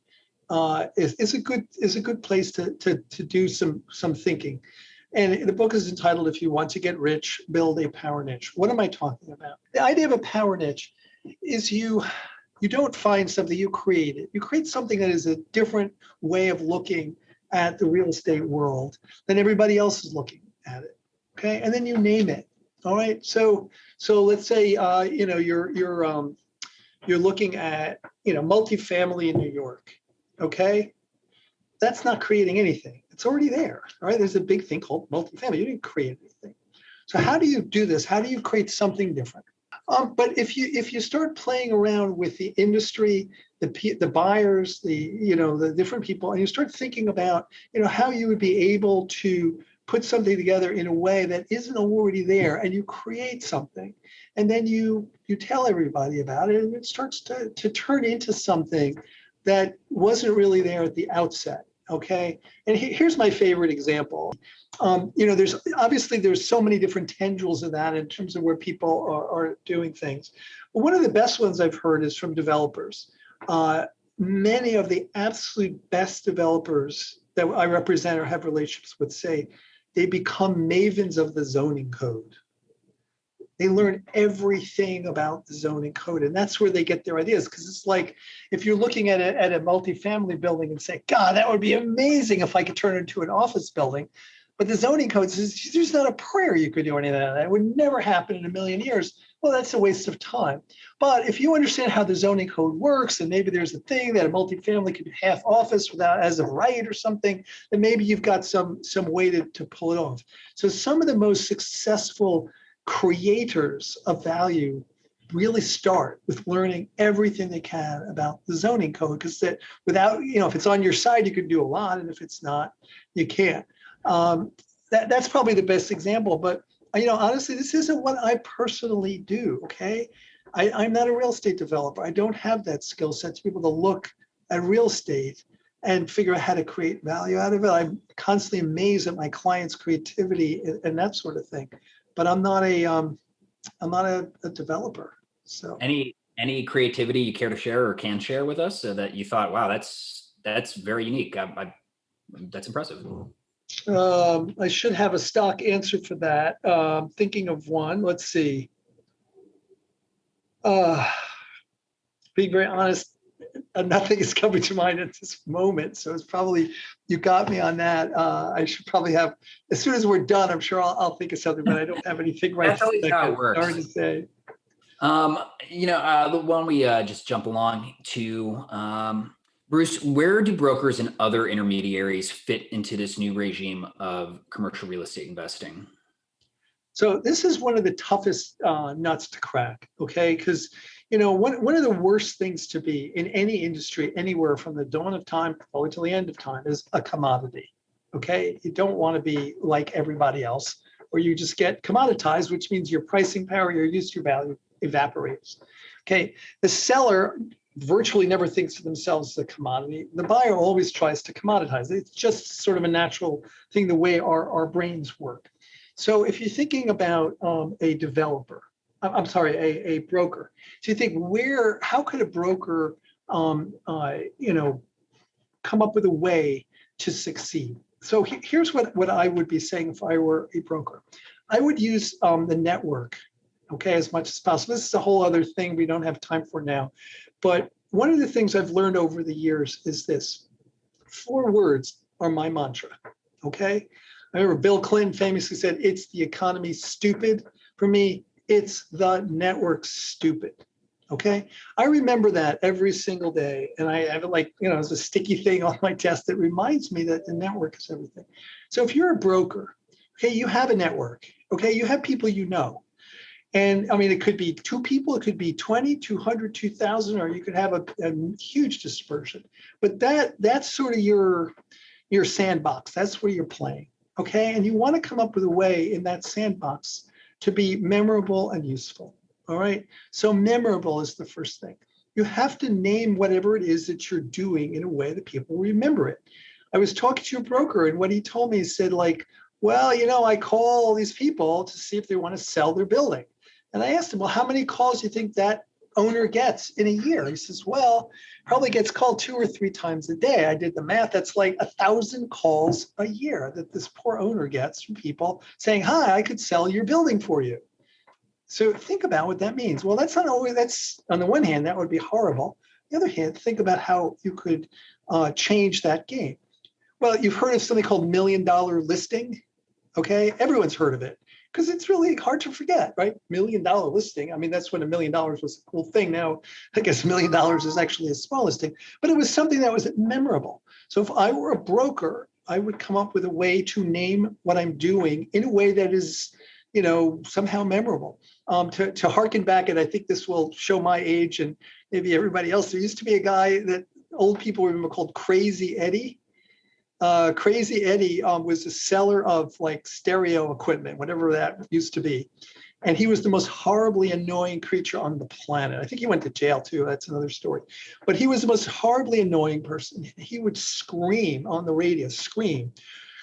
is a good place to do some thinking. And the book is entitled, "If You Want to Get Rich, Build a Power Niche." What am I talking about? The idea of a power niche is you don't find something, you create it. You create something that is a different way of looking at the real estate world than everybody else is looking at it. Okay, and then you name it. All right. So let's say you're looking at multifamily in New York. Okay, that's not creating anything. It's already there. All right. There's a big thing called multifamily. You didn't create anything. So how do you do this? How do you create something different? But if you start playing around with the industry, the buyers, the different people, and you start thinking about how you would be able to put something together in a way that isn't already there, and you create something, and then you tell everybody about it, and it starts to turn into something that wasn't really there at the outset. Okay, and here's my favorite example. There's so many different tendrils of that in terms of where people are doing things. But one of the best ones I've heard is from developers. Many of the absolute best developers that I represent or have relationships with say they become mavens of the zoning code. They learn everything about the zoning code, and that's where they get their ideas. Because it's like if you're looking at a multifamily building and say, God, that would be amazing if I could turn it into an office building. But the zoning code says there's not a prayer you could do anything like that. It would never happen in a million years. Well, that's a waste of time. But if you understand how the zoning code works, and maybe there's a thing that a multifamily could be half office without as of right or something, then maybe you've got some way to pull it off. So some of the most successful creators of value really start with learning everything they can about the zoning code, because that without, if it's on your side, you can do a lot, and if it's not, you can't. That's probably the best example. But honestly, this isn't what I personally do. Okay, I'm not a real estate developer. I don't have that skill set to be able to look at real estate and figure out how to create value out of it. I'm constantly amazed at my clients' creativity and that sort of thing. But I'm not a developer. So any creativity you care to share or can share with us so that you thought, wow, that's very unique. That's impressive. I should have a stock answer for that. Thinking of one. Let's see. Being very honest, nothing is coming to mind at this moment. So it's probably, you got me on that. I should probably have, as soon as we're done, I'm sure I'll think of something, but I don't have anything right That's always how it works. Hard to say. The one we just jump along to, Bruce, where do brokers and other intermediaries fit into this new regime of commercial real estate investing? So this is one of the toughest nuts to crack, okay? Because, one of the worst things to be in any industry, anywhere from the dawn of time all the way to the end of time, is a commodity, okay? You don't want to be like everybody else, or you just get commoditized, which means your pricing power, your use, your value evaporates, okay? The seller virtually never thinks of themselves as a commodity. The buyer always tries to commoditize. It's just sort of a natural thing, the way our brains work. So if you're thinking about a developer, a broker. So you think how could a broker, come up with a way to succeed? So here's what I would be saying if I were a broker. I would use the network, okay, as much as possible. This is a whole other thing we don't have time for now. But one of the things I've learned over the years is this: 4 words are my mantra, okay? I remember Bill Clinton famously said, it's the economy, stupid. For me, it's the network, stupid, okay? I remember that every single day. And I have it it's a sticky thing on my desk that reminds me that the network is everything. So if you're a broker, okay, you have a network, okay? You have people you know. And it could be 2 people, it could be 20, 200, 2,000, or you could have a huge dispersion. But that's sort of your sandbox. That's where you're playing, okay? And you want to come up with a way in that sandbox to be memorable and useful, all right? So memorable is the first thing. You have to name whatever it is that you're doing in a way that people remember it. I was talking to a broker, and what he told me, he said, I call all these people to see if they want to sell their building. And I asked him, well, how many calls do you think that owner gets in a year? He says, well, probably gets called 2 or 3 times a day. I did the math. That's like 1,000 calls a year that this poor owner gets from people saying, hi, I could sell your building for you. So think about what that means. Well, that's on the one hand, that would be horrible. On the other hand, think about how you could change that game. Well, you've heard of something called $1 Million Listing. Okay, everyone's heard of it because it's really hard to forget, right? $1 Million Listing. That's when $1 million was a cool thing. Now, I guess $1 million is actually a small listing, but it was something that was memorable. So if I were a broker, I would come up with a way to name what I'm doing in a way that is, somehow memorable. To harken back, and I think this will show my age and maybe everybody else. There used to be a guy that old people remember called Crazy Eddie. Crazy Eddie was a seller of stereo equipment, whatever that used to be. And he was the most horribly annoying creature on the planet. I think he went to jail too. That's another story. But he was the most horribly annoying person. He would scream on the radio, scream,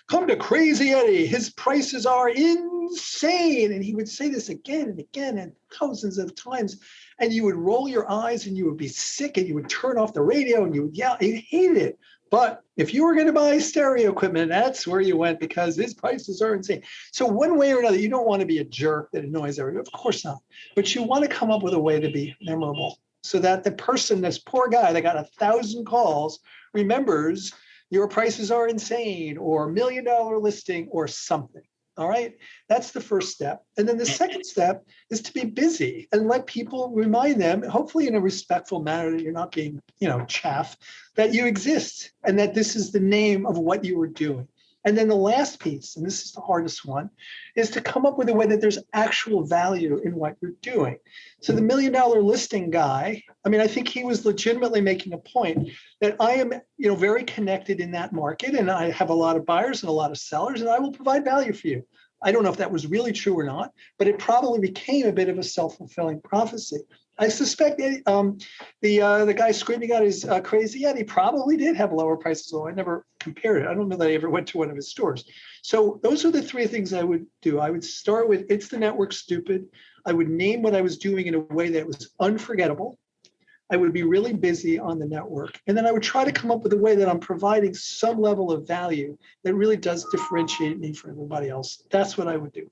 come to Crazy Eddie. His prices are insane. And he would say this again and again and thousands of times. And you would roll your eyes and you would be sick and you would turn off the radio and you would yell. You hated it. But if you were going to buy stereo equipment, that's where you went because his prices are insane. So one way or another, you don't want to be a jerk that annoys everyone. Of course not. But you want to come up with a way to be memorable so that the person, this poor guy that got 1,000 calls, remembers your prices are insane or $1 million listing or something. All right. That's the first step. And then the second step is to be busy and let people remind them, hopefully in a respectful manner, that you're not being, chaff, that you exist and that this is the name of what you were doing. And then the last piece, and this is the hardest one, is to come up with a way that there's actual value in what you're doing. So the $1 million listing guy, I think he was legitimately making a point that I am, very connected in that market and I have a lot of buyers and a lot of sellers and I will provide value for you. I don't know if that was really true or not, but it probably became a bit of a self-fulfilling prophecy. I suspect the guy screaming out his Crazy Eddie probably did have lower prices, although I never compared it. I don't know that I ever went to one of his stores. So those are the three things I would do. I would start with, it's the network stupid. I would name what I was doing in a way that was unforgettable. I would be really busy on the network. And then I would try to come up with a way that I'm providing some level of value that really does differentiate me from everybody else. That's what I would do.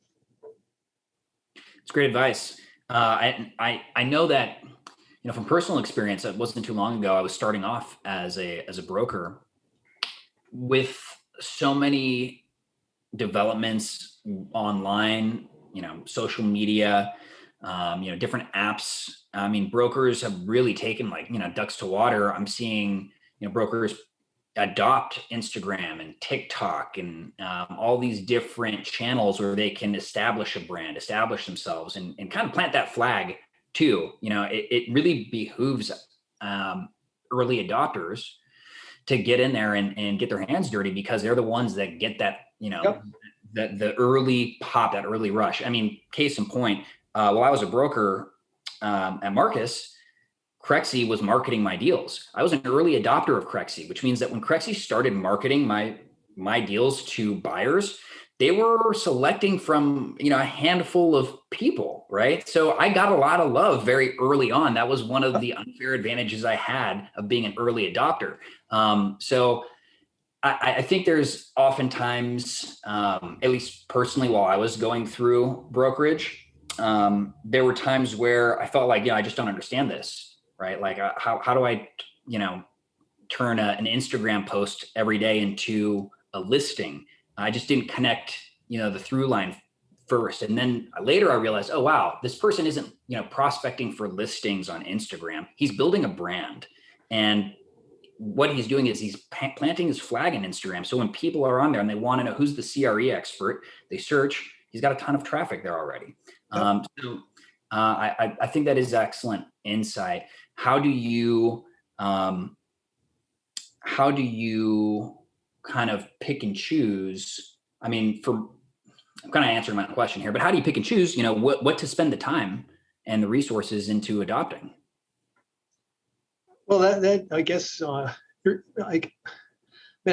It's great advice. I know that, from personal experience, it wasn't too long ago, I was starting off as a broker with so many developments online, social media, different apps. Brokers have really taken ducks to water. I'm seeing, brokers adopt Instagram and TikTok and all these different channels where they can establish a brand, establish themselves and kind of plant that flag too. It really behooves early adopters to get in there and get their hands dirty because they're the ones that get that, Yep. the early pop, that early rush. Case in point, while I was a broker at Marcus, Crexi was marketing my deals. I was an early adopter of Crexi, which means that when Crexi started marketing my deals to buyers, they were selecting from, a handful of people, right? So I got a lot of love very early on. That was one of the unfair advantages I had of being an early adopter. So I think there's oftentimes, at least personally, while I was going through brokerage, there were times where I felt like, I just don't understand this. Right? Like how do I, turn an Instagram post every day into a listing? I just didn't connect, the through line first. And then later I realized, oh, wow, this person isn't, prospecting for listings on Instagram. He's building a brand. And what he's doing is he's planting his flag in Instagram. So when people are on there and they want to know who's the CRE expert, they search, he's got a ton of traffic there already. Yep. I think that is excellent insight. How do you kind of pick and choose? I'm kind of answering my question here, but how do you pick and choose, what to spend the time and the resources into adopting? Well, that I guess, I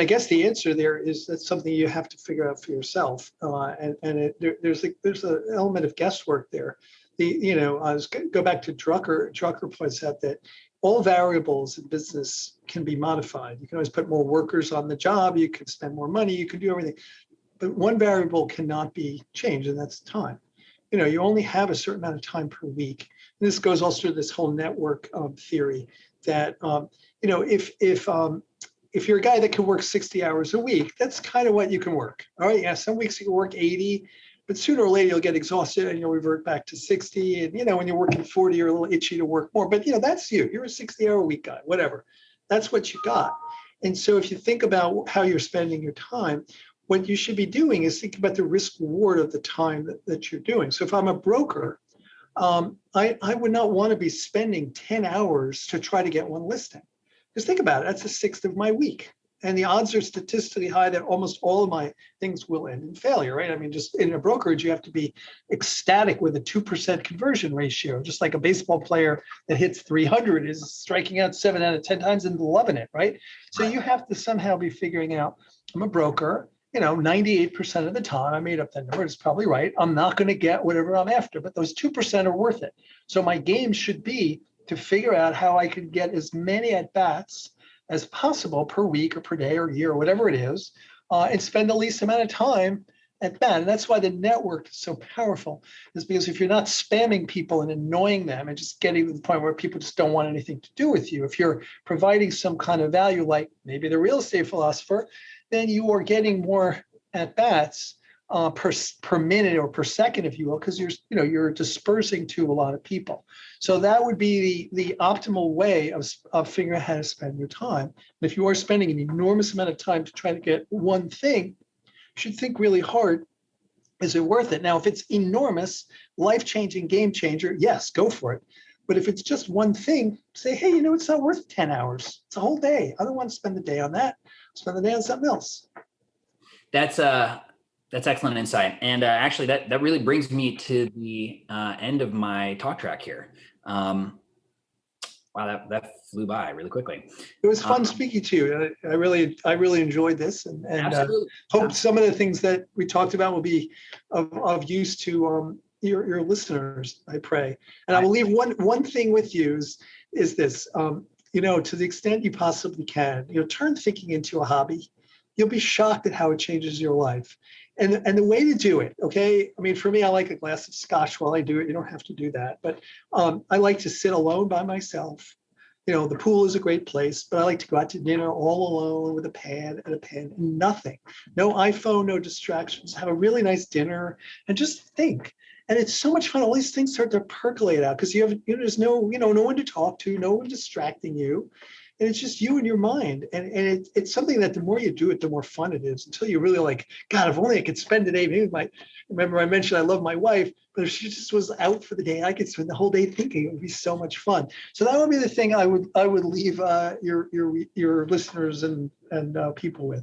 guess the answer there is that's something you have to figure out for yourself. There's an element of guesswork there. Go back to Drucker. Drucker points out that all variables in business can be modified. You can always put more workers on the job. You can spend more money. You can do everything. But one variable cannot be changed, and that's time. You only have a certain amount of time per week. And this goes also to this whole network theory that, if you're a guy that can work 60 hours a week, that's kind of what you can work. All right. Yeah. Some weeks you can work 80, but sooner or later you'll get exhausted and you'll revert back to 60. And, when you're working 40, you're a little itchy to work more. But, that's you. You're a 60-hour-a-week guy, whatever. That's what you got. And so if you think about how you're spending your time, what you should be doing is think about the risk reward of the time that you're doing. So if I'm a broker, I would not want to be spending 10 hours to try to get one listing. Just think about it. That's a sixth of my week. And the odds are statistically high that almost all of my things will end in failure, right? Just in a brokerage, you have to be ecstatic with a 2% conversion ratio, just like a baseball player that hits 300 is striking out 7 out of 10 times and loving it, right? So you have to somehow be figuring out, I'm a broker. 98% of the time, I made up that number, it's probably right, I'm not going to get whatever I'm after, but those 2% are worth it. So my game should be to figure out how I can get as many at-bats as possible per week or per day or year or whatever it is, and spend the least amount of time at bat. And that's why the network is so powerful, is because if you're not spamming people and annoying them and just getting to the point where people just don't want anything to do with you, if you're providing some kind of value, like maybe the real estate philosopher, then you are getting more at bats per minute or per second, if you will, because you're dispersing to a lot of people. So that would be the optimal way of figuring out how to spend your time. And if you are spending an enormous amount of time to try to get one thing, you should think really hard, is it worth it? Now, if it's enormous, life-changing, game changer, yes, go for it. But if it's just one thing, say, hey, it's not worth 10 hours. It's a whole day. I don't want to spend the day on that. Spend the day on something else. That's excellent insight. And actually, that really brings me to the end of my talk track here. Wow, that flew by really quickly. It was fun speaking to you. I really enjoyed this, and hope some of the things that we talked about will be of use to your listeners, I pray. And I will leave one thing with you is this, to the extent you possibly can, turn thinking into a hobby. You'll be shocked at how it changes your life. And the way to do it, okay? I mean, for me, I like a glass of scotch while I do it. You don't have to do that. But I like to sit alone by myself. The pool is a great place, but I like to go out to dinner all alone with a pan and nothing. No iPhone, no distractions. Have a really nice dinner and just think. And it's so much fun. All these things start to percolate out because there's no one to talk to, no one distracting you. And it's just you and your mind. And it's something that the more you do it, the more fun it is, until you're really like, God, if only I could spend the day. Remember I mentioned I love my wife, but if she just was out for the day, I could spend the whole day thinking. It would be so much fun. So that would be the thing I would leave your listeners and people with.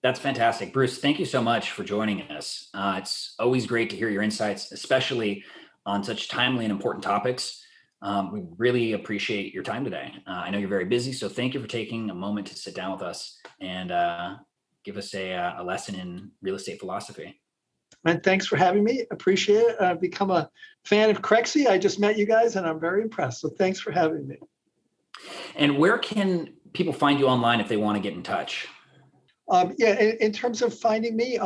That's fantastic. Bruce, thank you so much for joining us. It's always great to hear your insights, especially on such timely and important topics. We really appreciate your time today. I know you're very busy, so thank you for taking a moment to sit down with us and give us a lesson in real estate philosophy. And thanks for having me. Appreciate it. I've become a fan of Crexi. I just met you guys and I'm very impressed. So thanks for having me. And where can people find you online if they want to get in touch? In terms of finding me,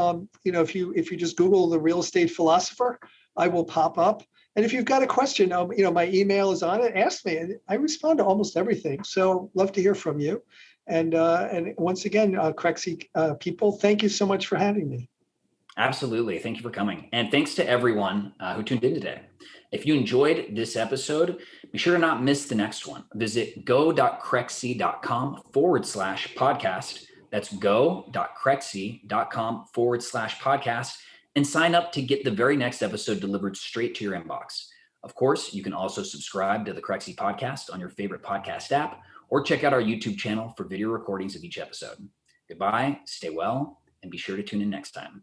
if you just Google the Real Estate Philosopher, I will pop up. And if you've got a question, my email is on it. Ask me, and I respond to almost everything. So love to hear from you. And once again, Crexi people, thank you so much for having me. Absolutely. Thank you for coming. And thanks to everyone who tuned in today. If you enjoyed this episode, be sure to not miss the next one. Visit go.crexi.com/podcast. That's go.crexi.com/podcast. And sign up to get the very next episode delivered straight to your inbox. Of course, you can also subscribe to the Crexi Podcast on your favorite podcast app, or check out our YouTube channel for video recordings of each episode. Goodbye, stay well, and be sure to tune in next time.